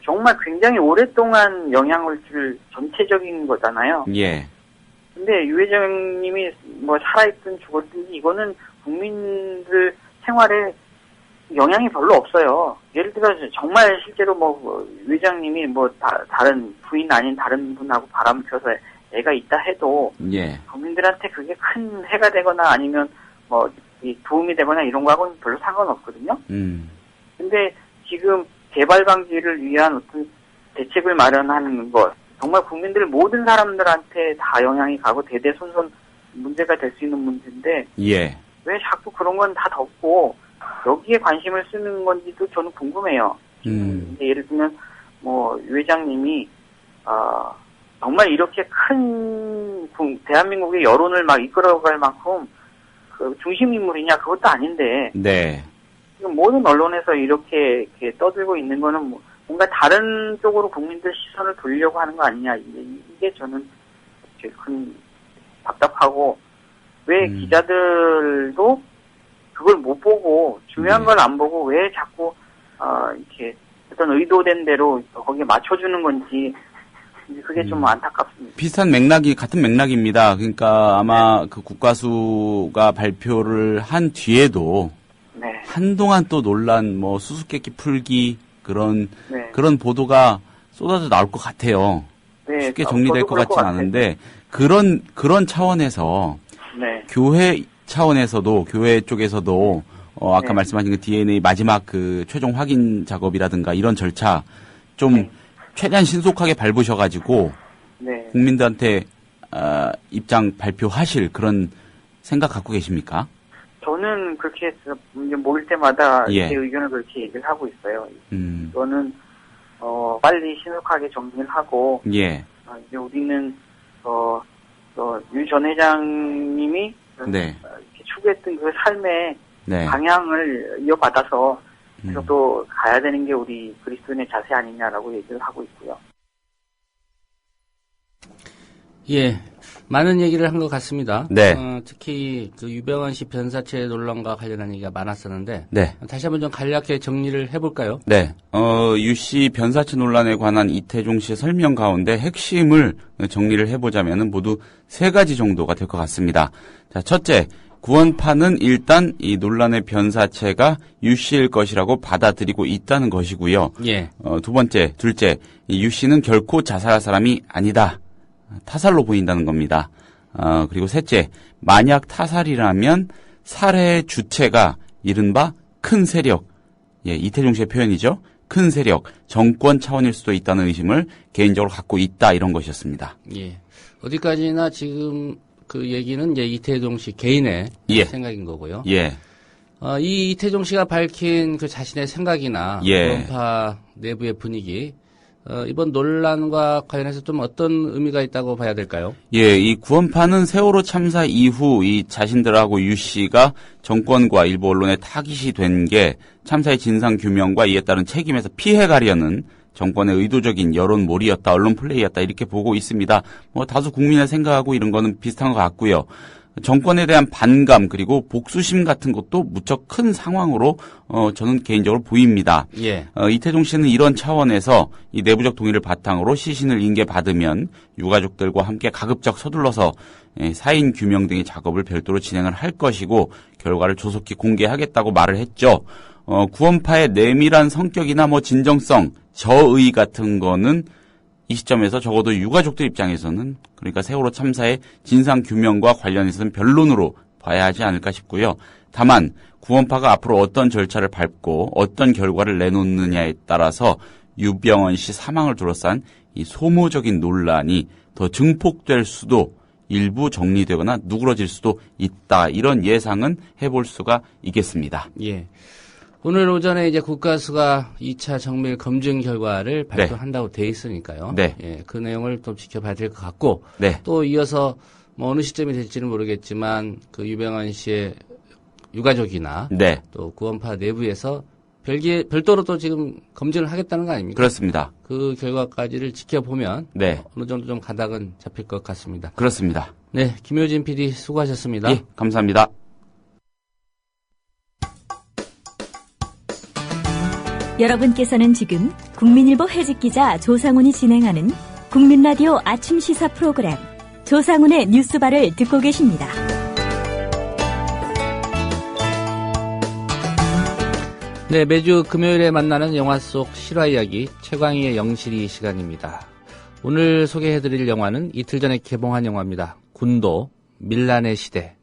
정말 굉장히 오랫동안 영향을 줄 전체적인 거잖아요. 예. 근데 유 회장님이 살아있든 죽었든지 이거는 국민들 생활에 영향이 별로 없어요. 예를 들어서 정말 실제로 유 회장님이 다른 부인 아닌 다른 분하고 바람 펴서 애가 있다 해도 예. 국민들한테 그게 큰 해가 되거나 아니면 도움이 되거나 이런 거하고는 별로 상관없거든요. 근데 지금 개발 방지를 위한 어떤 대책을 마련하는 것 정말 국민들 모든 사람들한테 다 영향이 가고 대대손손 문제가 될 수 있는 문제인데 예. 왜 자꾸 그런 건 다 덮고 여기에 관심을 쓰는 건지도 저는 궁금해요. 예를 들면 유 회장님이 정말 이렇게 큰 대한민국의 여론을 막 이끌어갈 만큼 그 중심 인물이냐 그것도 아닌데 네. 지금 모든 언론에서 이렇게 떠들고 있는 거는 뭔가 다른 쪽으로 국민들 시선을 돌리려고 하는 거 아니냐 이게 저는 제일 큰 답답하고 왜 기자들도 그걸 못 보고 중요한 걸 안 보고 왜 자꾸 이렇게 어떤 의도된 대로 거기에 맞춰주는 건지 그게 좀 안타깝습니다. 비슷한 같은 맥락입니다. 그러니까 아마 그 국가수가 발표를 한 뒤에도 한동안 또 논란 수수께끼 풀기 그런 보도가 쏟아져 나올 것 같아요. 쉽게 정리될 것 같진 않은데 그런 차원에서 교회 차원에서도 교회 쪽에서도 아까 말씀하신 그 DNA 마지막 그 최종 확인 작업이라든가 이런 절차 좀 최대한 신속하게 밟으셔가지고 국민들한테 입장 발표하실 그런 생각 갖고 계십니까? 저는 그렇게 모일 때마다 예. 제 의견을 그렇게 얘기를 하고 있어요. 저는 빨리 신속하게 정리를 하고 예. 이제 우리는 유 전 회장님이 이렇게 추구했던 그 삶의 방향을 이어받아서 또 가야 되는 게 우리 그리스도인의 자세 아니냐라고 얘기를 하고 있고요. 예, 많은 얘기를 한 것 같습니다. 네. 특히 그 유병헌 씨 변사체 논란과 관련한 얘기가 많았었는데 네. 다시 한번 좀 간략하게 정리를 해볼까요? 네. 유 씨 변사체 논란에 관한 이태종 씨의 설명 가운데 핵심을 정리를 해보자면은 모두 3가지 정도가 될 것 같습니다. 자, 첫째, 구원파는 일단 이 논란의 변사체가 유 씨일 것이라고 받아들이고 있다는 것이고요. 예. 둘째, 유 씨는 결코 자살할 사람이 아니다. 타살로 보인다는 겁니다. 그리고 셋째, 만약 타살이라면 살해의 주체가 이른바 큰 세력, 예, 이태종 씨의 표현이죠. 큰 세력, 정권 차원일 수도 있다는 의심을 개인적으로 갖고 있다 이런 것이었습니다. 예. 어디까지나 지금 그 얘기는 이제 이태종 씨 개인의 예. 생각인 거고요. 예. 이 이태종 씨가 밝힌 그 자신의 생각이나 예. 구원파 내부의 분위기, 이번 논란과 관련해서 좀 어떤 의미가 있다고 봐야 될까요? 예, 이 구원파는 세월호 참사 이후 이 자신들하고 유 씨가 정권과 일부 언론에 타깃이 된 게 참사의 진상 규명과 이에 따른 책임에서 피해 가려는 정권의 의도적인 여론몰이였다, 언론 플레이였다 이렇게 보고 있습니다. 뭐 다수 국민의 생각하고 이런 거는 비슷한 것 같고요. 정권에 대한 반감 그리고 복수심 같은 것도 무척 큰 상황으로 저는 개인적으로 보입니다. 예. 이태종 씨는 이런 차원에서 이 내부적 동의를 바탕으로 시신을 인계받으면 유가족들과 함께 가급적 서둘러서 사인 규명 등의 작업을 별도로 진행을 할 것이고 결과를 조속히 공개하겠다고 말을 했죠. 구원파의 내밀한 성격이나 뭐 진정성, 저의 같은 거는 이 시점에서 적어도 유가족들 입장에서는 그러니까 세월호 참사의 진상 규명과 관련해서는 변론으로 봐야 하지 않을까 싶고요. 다만 구원파가 앞으로 어떤 절차를 밟고 어떤 결과를 내놓느냐에 따라서 유병언 씨 사망을 둘러싼 이 소모적인 논란이 더 증폭될 수도 일부 정리되거나 누그러질 수도 있다. 이런 예상은 해볼 수가 있겠습니다. 예. 오늘 오전에 이제 국가수가 2차 정밀 검증 결과를 발표한다고 돼 있으니까요. 네. 예, 그 내용을 또 지켜봐야 될 것 같고. 네. 또 이어서 뭐 어느 시점이 될지는 모르겠지만 그 유병언 씨의 유가족이나 네. 또 구원파 내부에서 별도로 또 지금 검증을 하겠다는 거 아닙니까? 그렇습니다. 그 결과까지를 지켜보면 네. 어느 정도 좀 가닥은 잡힐 것 같습니다. 그렇습니다. 네, 김효진 PD 수고하셨습니다. 예, 감사합니다. 여러분께서는 지금 국민일보 해직기자 조상훈이 진행하는 국민라디오 아침 시사 프로그램 조상훈의 뉴스바를 듣고 계십니다. 네, 매주 금요일에 만나는 영화 속 실화 이야기 최광희의 영실이 시간입니다. 오늘 소개해드릴 영화는 이틀 전에 개봉한 영화입니다. 군도, 밀란의 시대.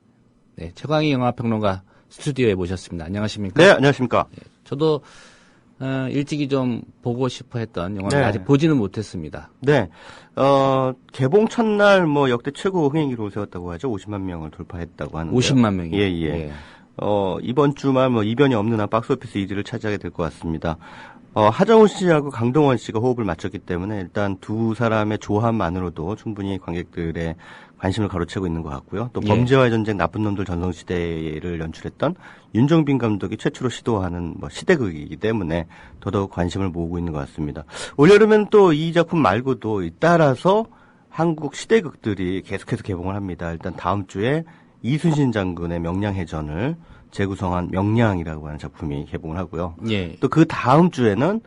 네, 최광희 영화평론가 스튜디오에 모셨습니다. 안녕하십니까? 네, 안녕하십니까? 네, 저도 일찍이 좀 보고 싶어 했던 영화를 네. 아직 보지는 못했습니다. 네. 개봉 첫날 뭐 역대 최고 흥행 기록을 세웠다고 하죠. 50만 명을 돌파했다고 하는데. 50만 명이요? 예, 예. 예. 이번 주말 뭐 이변이 없는 한 박스오피스 1위를 차지하게 될 것 같습니다. 하정우 씨하고 강동원 씨가 호흡을 맞췄기 때문에 일단 두 사람의 조합만으로도 충분히 관객들의 관심을 가로채고 있는 것 같고요. 또 예. 범죄와의 전쟁 나쁜 놈들 전성시대를 연출했던 윤종빈 감독이 최초로 시도하는 뭐 시대극이기 때문에 더더욱 관심을 모으고 있는 것 같습니다. 올여름엔 또 이 작품 말고도 따라서 한국 시대극들이 계속해서 개봉을 합니다. 일단 다음 주에 이순신 장군의 명량해전을 재구성한 명량이라고 하는 작품이 개봉을 하고요. 예. 또 그 다음 주에는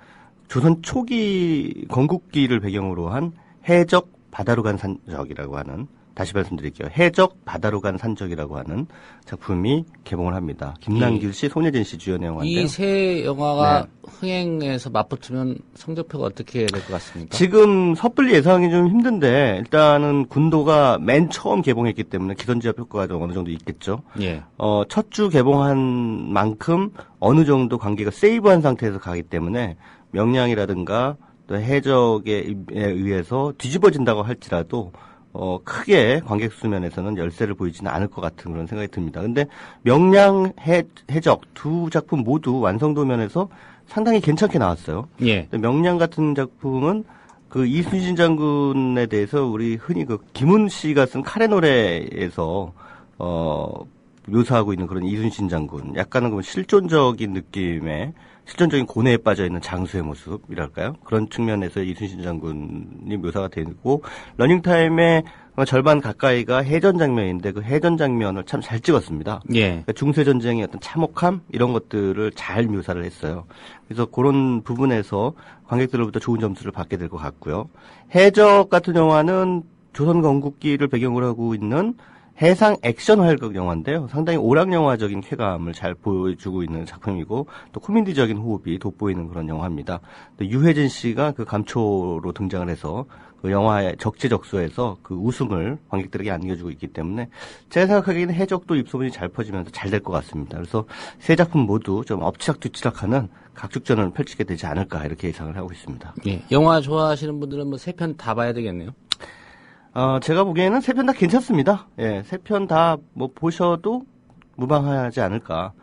조선 초기 건국기를 배경으로 한 해적 바다로 간 산적이라고 하는, 다시 말씀드릴게요. 해적 바다로 간 산적이라고 하는 작품이 개봉을 합니다. 김남길 씨, 손예진 씨 주연의 영화인데요. 이 세 영화가 네. 흥행에서 맞붙으면 성적표가 어떻게 될 것 같습니까? 지금 섣불리 예상하기 좀 힘든데 일단은 군도가 맨 처음 개봉했기 때문에 기선제압 효과가 좀 어느 정도 있겠죠. 예. 첫 주 개봉한 만큼 어느 정도 관계가 세이브한 상태에서 가기 때문에 명량이라든가 또 해적에 의해서 뒤집어진다고 할지라도 크게 관객 수면에서는 열세를 보이지는 않을 것 같은 그런 생각이 듭니다. 근데 명량, 해적 두 작품 모두 완성도 면에서 상당히 괜찮게 나왔어요. 예. 명량 같은 작품은 그 이순신 장군에 대해서 우리 흔히 그 김훈 씨가 쓴 카레 노래에서 묘사하고 있는 그런 이순신 장군, 약간은 그 실존적인 느낌의 실존적인 고뇌에 빠져 있는 장수의 모습이랄까요? 그런 측면에서 이순신 장군이 묘사가 되고, 러닝타임의 절반 가까이가 해전 장면인데 그 해전 장면을 참 잘 찍었습니다. 예. 그러니까 중세 전쟁의 어떤 참혹함 이런 것들을 잘 묘사를 했어요. 그래서 그런 부분에서 관객들로부터 좋은 점수를 받게 될 것 같고요. 해적 같은 영화는 조선 건국기를 배경으로 하고 있는 해상 액션 활극 영화인데요. 상당히 오락영화적인 쾌감을 잘 보여주고 있는 작품이고 또 코미디적인 호흡이 돋보이는 그런 영화입니다. 유해진 씨가 그 감초로 등장을 해서 그 영화의 적재적소에서 그 우승을 관객들에게 안겨주고 있기 때문에 제가 생각하기에는 해적도 입소문이 잘 퍼지면서 잘 될 것 같습니다. 그래서 세 작품 모두 좀 엎치락뒤치락하는 각축전을 펼치게 되지 않을까 이렇게 예상을 하고 있습니다. 예, 영화 좋아하시는 분들은 뭐 세 편 다 봐야 되겠네요. 제가 보기에는 세 편 다 괜찮습니다. 예, 세 편 다 뭐 보셔도 무방하지 않을까.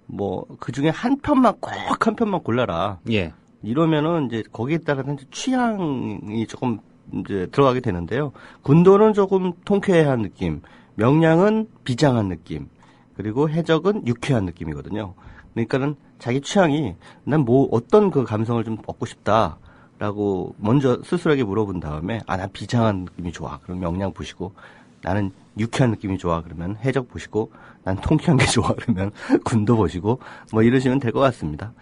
뭐 그 중에 한 편만 꼭 한 편만 골라라. 예. 이러면은 이제 거기에 따라서 취향이 조금 이제 들어가게 되는데요. 군도는 조금 통쾌한 느낌, 명량은 비장한 느낌, 그리고 해적은 유쾌한 느낌이거든요. 그러니까는 자기 취향이 난 뭐 어떤 그 감성을 좀 얻고 싶다라고 먼저 스스로에게 물어본 다음에 난 비장한 느낌이 좋아. 그럼 명량 보시고 나는 유쾌한 느낌이 좋아. 그러면 해적 보시고 난 통쾌한 게 좋아. 그러면 군도 보시고 뭐 이러시면 될 것 같습니다.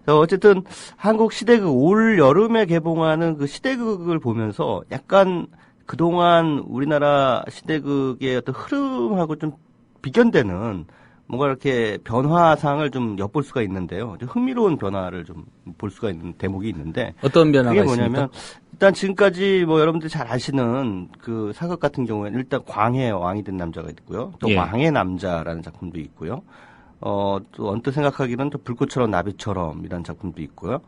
어쨌든 한국 시대극 올 여름에 개봉하는 그 시대극을 보면서 약간 그동안 우리나라 시대극의 어떤 흐름하고 좀 비견되는 뭔가 이렇게 변화상을 좀 엿볼 수가 있는데요. 좀 흥미로운 변화를 좀 볼 수가 있는 대목이 있는데 어떤 변화가 그게 뭐냐면 있습니까? 일단 지금까지 뭐 여러분들이 잘 아시는 그 사극 같은 경우에는 일단 광해 왕이 된 남자가 있고요. 또 예. 왕의 남자라는 작품도 있고요. 또 언뜻 생각하기는 또 불꽃처럼 나비처럼 이라는 작품도 있고요.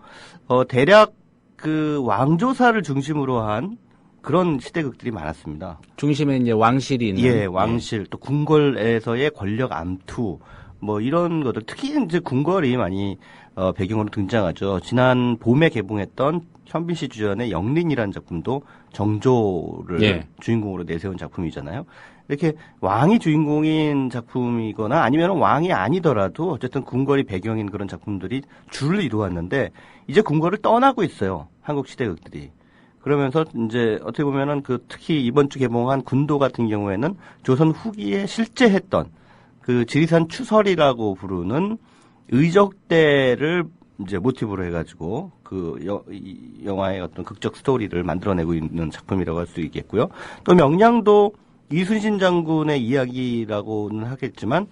대략 그 왕조사를 중심으로 한 그런 시대극들이 많았습니다. 중심에 이제 왕실이 있는. 예, 왕실, 또 궁궐에서의 권력 암투, 뭐 이런 것들, 특히 이제 궁궐이 많이 배경으로 등장하죠. 지난 봄에 개봉했던 현빈 씨 주연의 영린이라는 작품도 정조를 예. 주인공으로 내세운 작품이잖아요. 이렇게 왕이 주인공인 작품이거나 아니면 왕이 아니더라도 어쨌든 궁궐이 배경인 그런 작품들이 줄을 이루었는데 이제 궁궐을 떠나고 있어요. 한국 시대극들이. 그러면서 이제 어떻게 보면은 그 특히 이번 주 개봉한 군도 같은 경우에는 조선 후기에 실제 했던 그 지리산 추설이라고 부르는 의적대를 이제 모티브로 해가지고 그 영화의 어떤 극적 스토리를 만들어내고 있는 작품이라고 할 수 있겠고요. 또 명량도 이순신 장군의 이야기라고는 하겠지만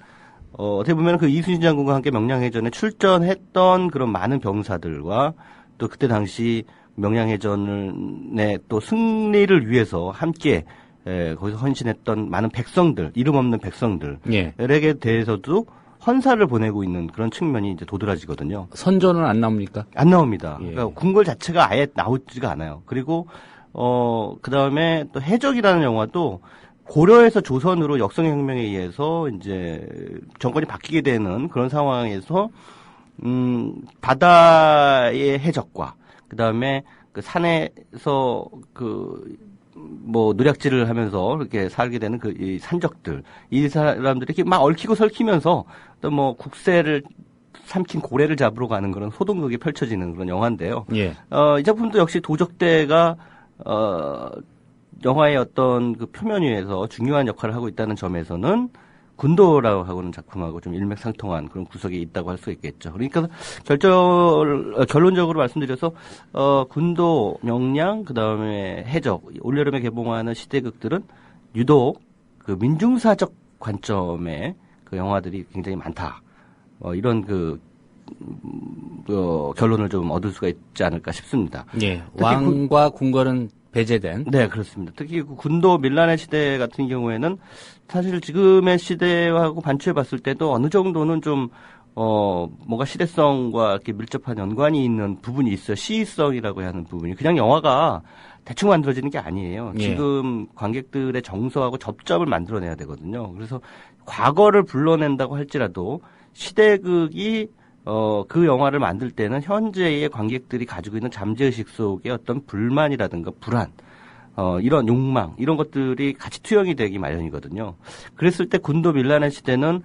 어떻게 보면 그 이순신 장군과 함께 명량해전에 출전했던 그런 많은 병사들과 또 그때 당시 명량해전의 또 승리를 위해서 함께 거기서 헌신했던 많은 백성들, 이름 없는 백성들에게 예. 대해서도 헌사를 보내고 있는 그런 측면이 이제 도드라지거든요. 선조는 안 나옵니까? 안 나옵니다. 예. 그러니까 궁궐 자체가 아예 나오지가 않아요. 그리고 그 다음에 또 해적이라는 영화도 고려에서 조선으로 역성혁명에 의해서 이제 정권이 바뀌게 되는 그런 상황에서 바다의 해적과 그 다음에 그 산에서 뭐 노략질을 하면서 이렇게 살게 되는 그 이 산적들, 이 사람들이 이렇게 막 얽히고 설키면서 또 뭐 국새를 삼킨 고래를 잡으러 가는 그런 소동극이 펼쳐지는 그런 영화인데요. 예. 이 작품도 역시 도적대가 영화의 어떤 그 표면 위에서 중요한 역할을 하고 있다는 점에서는 군도라고 하고는 작품하고 좀 일맥상통한 그런 구석이 있다고 할 수 있겠죠. 그러니까 결론적으로 말씀드려서 군도, 명량, 그 다음에 해적, 올여름에 개봉하는 시대극들은 유독 그 민중사적 관점의 그 영화들이 굉장히 많다. 이런 결론을 좀 얻을 수가 있지 않을까 싶습니다. 예. 왕과 궁궐은 배제된. 네, 그렇습니다. 특히 군도 밀란의 시대 같은 경우에는 사실 지금의 시대하고 반추해 봤을 때도 어느 정도는 좀 뭔가 시대성과 이렇게 밀접한 연관이 있는 부분이 있어요. 시의성이라고 하는 부분이. 그냥 영화가 대충 만들어지는 게 아니에요. 예. 지금 관객들의 정서하고 접점을 만들어내야 되거든요. 그래서 과거를 불러낸다고 할지라도 시대극이 그 영화를 만들 때는 현재의 관객들이 가지고 있는 잠재의식 속의 어떤 불만이라든가 불안, 이런 욕망, 이런 것들이 같이 투영이 되기 마련이거든요. 그랬을 때 군도 밀란의 시대는,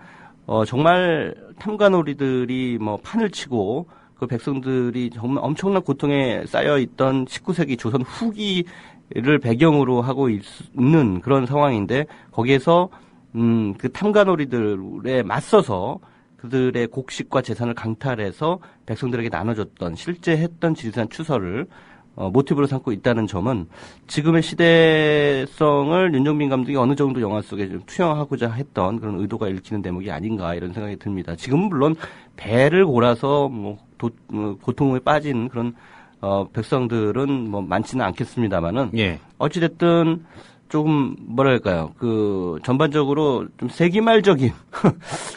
정말 탐관오리들이 뭐 판을 치고 그 백성들이 정말 엄청난 고통에 쌓여있던 19세기 조선 후기를 배경으로 하고 있는 그런 상황인데 거기에서, 그 탐관오리들에 맞서서 그들의 곡식과 재산을 강탈해서 백성들에게 나눠줬던 실제 했던 지리산 추설을 모티브로 삼고 있다는 점은 지금의 시대성을 윤정빈 감독이 어느 정도 영화 속에 좀 투영하고자 했던 그런 의도가 읽히는 대목이 아닌가 이런 생각이 듭니다. 지금은 물론 배를 골아서 고통에 빠진 그런 백성들은 뭐 많지는 않겠습니다만은 예. 어찌됐든 조금 뭐랄까요 전반적으로 좀 세기말적인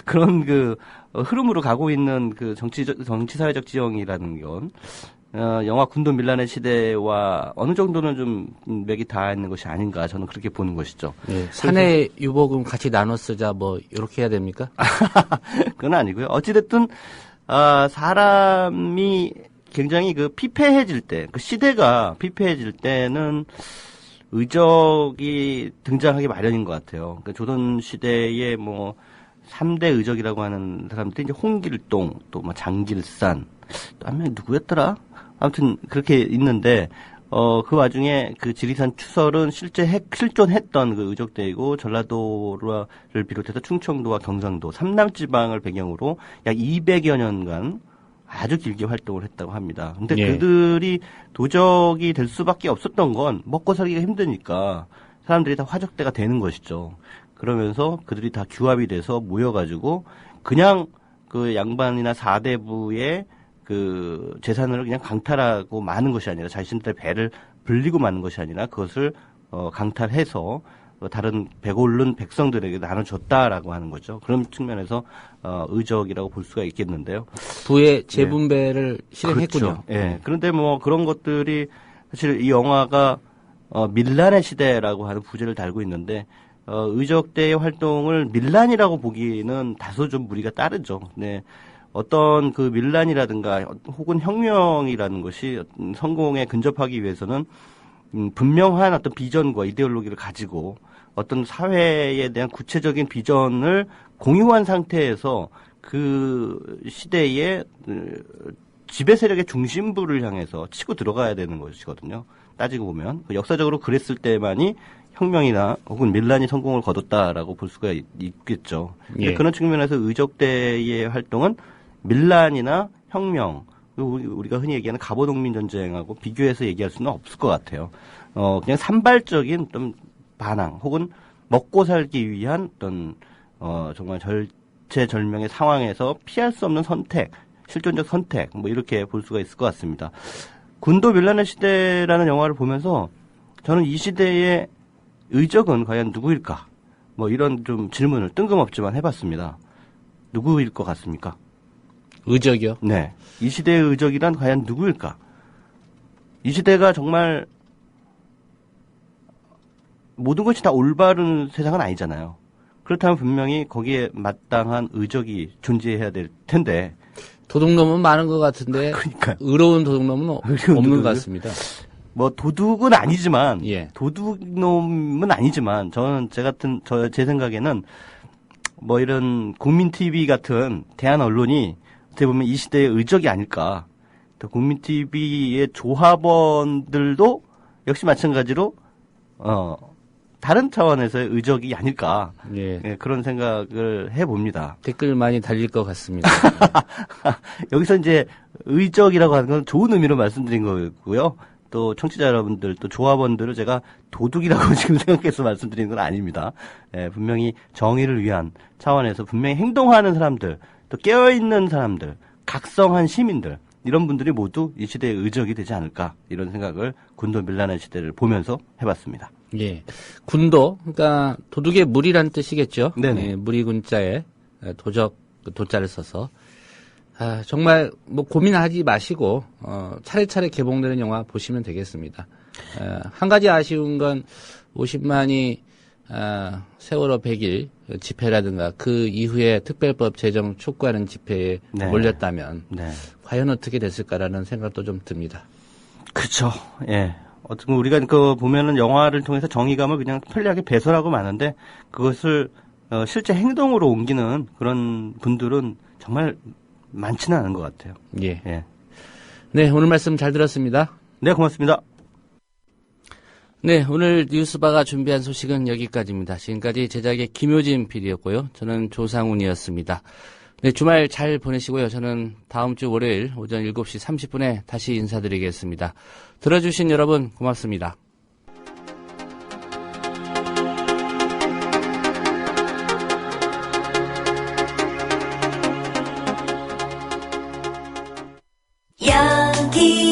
그런 흐름으로 가고 있는 정치사회적 지형이라는 건 영화 군도 밀란의 시대와 어느 정도는 좀 맥이 닿아 있는 것이 아닌가 저는 그렇게 보는 것이죠. 예. 사내 유보금 같이 나눠 쓰자 뭐 이렇게 해야 됩니까? 그건 아니고요. 어찌됐든 사람이 굉장히 피폐해질 때, 시대가 피폐해질 때는 의적이 등장하기 마련인 것 같아요. 그러니까 조선 시대에 3대 의적이라고 하는 사람들이 이제 홍길동, 또 장길산, 또 한 명이 누구였더라? 아무튼 그렇게 있는데, 그 와중에 지리산 추설은 실제 실존했던 의적대이고 전라도를 비롯해서 충청도와 경상도, 삼남지방을 배경으로 약 200여 년간 아주 길게 활동을 했다고 합니다. 근데 예. 그들이 도적이 될 수밖에 없었던 건 먹고 살기가 힘드니까 사람들이 다 화적대가 되는 것이죠. 그러면서 그들이 다 규합이 돼서 모여가지고 그냥 양반이나 사대부의 재산을 그냥 강탈하고 마는 것이 아니라 자신들의 배를 불리고 마는 것이 아니라 그것을 강탈해서 다른 배고른 백성들에게 나눠줬다라고 하는 거죠. 그런 측면에서 의적이라고 볼 수가 있겠는데요. 부의 재분배를 실행했군요. 그렇죠. 예. 그런데 그런 것들이 사실 이 영화가 밀란의 시대라고 하는 부제를 달고 있는데 의적대의 활동을 밀란이라고 보기는 다소 좀 무리가 따르죠. 네. 어떤 밀란이라든가 혹은 혁명이라는 것이 성공에 근접하기 위해서는 분명한 어떤 비전과 이데올로기를 가지고 어떤 사회에 대한 구체적인 비전을 공유한 상태에서 그 시대의 지배 세력의 중심부를 향해서 치고 들어가야 되는 것이거든요. 따지고 보면 역사적으로 그랬을 때만이 혁명이나 혹은 밀란이 성공을 거뒀다라고 볼 수가 있겠죠. 예. 그런 측면에서 의적대의 활동은 밀란이나 혁명, 우리가 흔히 얘기하는 갑오농민 전쟁하고 비교해서 얘기할 수는 없을 것 같아요. 그냥 산발적인 좀 반항 혹은 먹고 살기 위한 어떤 정말 절체절명의 상황에서 피할 수 없는 선택, 실존적 선택 이렇게 볼 수가 있을 것 같습니다. 군도 밀란의 시대라는 영화를 보면서 저는 이 시대의 의적은 과연 누구일까? 이런 좀 질문을 뜬금없지만 해봤습니다. 누구일 것 같습니까? 의적이요? 네. 이 시대의 의적이란 과연 누구일까? 이 시대가 정말 모든 것이 다 올바른 세상은 아니잖아요. 그렇다면 분명히 거기에 마땅한 의적이 존재해야 될 텐데. 도둑놈은 많은 것 같은데. 그러니까요. 의로운 도둑놈은 없는 것 같습니다. 도둑은 아니지만, 예. 도둑놈은 아니지만, 제 생각에는 이런 국민 TV 같은 대한 언론이 어떻게 보면 이 시대의 의적이 아닐까. 또 국민 TV의 조합원들도 역시 마찬가지로 다른 차원에서의 의적이 아닐까. 예. 예, 그런 생각을 해봅니다. 댓글 많이 달릴 것 같습니다. 여기서 이제 의적이라고 하는 건 좋은 의미로 말씀드린 거고요. 또 청취자 여러분들, 또 조합원들을 제가 도둑이라고 지금 생각해서 말씀드리는 건 아닙니다. 예, 분명히 정의를 위한 차원에서 분명히 행동하는 사람들, 또 깨어있는 사람들, 각성한 시민들, 이런 분들이 모두 이 시대의 의적이 되지 않을까, 이런 생각을 군도 밀란의 시대를 보면서 해봤습니다. 예. 군도, 그러니까 도둑의 물이란 뜻이겠죠. 네네. 예, 무리군자에 도적, 도자를 써서. 정말 고민하지 마시고 차례차례 개봉되는 영화 보시면 되겠습니다. 한 가지 아쉬운 건 50만이 세월호 100일 집회라든가 그 이후에 특별법 제정 촉구하는 집회에 네. 몰렸다면 네. 과연 어떻게 됐을까라는 생각도 좀 듭니다. 그렇죠. 예. 어떻게 우리가 보면은 영화를 통해서 정의감을 그냥 편리하게 배설하고 마는데 그것을 실제 행동으로 옮기는 그런 분들은 정말 많지는 않은 것 같아요. 예. 예. 네, 오늘 말씀 잘 들었습니다. 네, 고맙습니다. 네, 오늘 뉴스바가 준비한 소식은 여기까지입니다. 지금까지 제작의 김효진 PD였고요. 저는 조상훈이었습니다. 네, 주말 잘 보내시고요. 저는 다음 주 월요일 오전 7시 30분에 다시 인사드리겠습니다. 들어주신 여러분 고맙습니다. 여기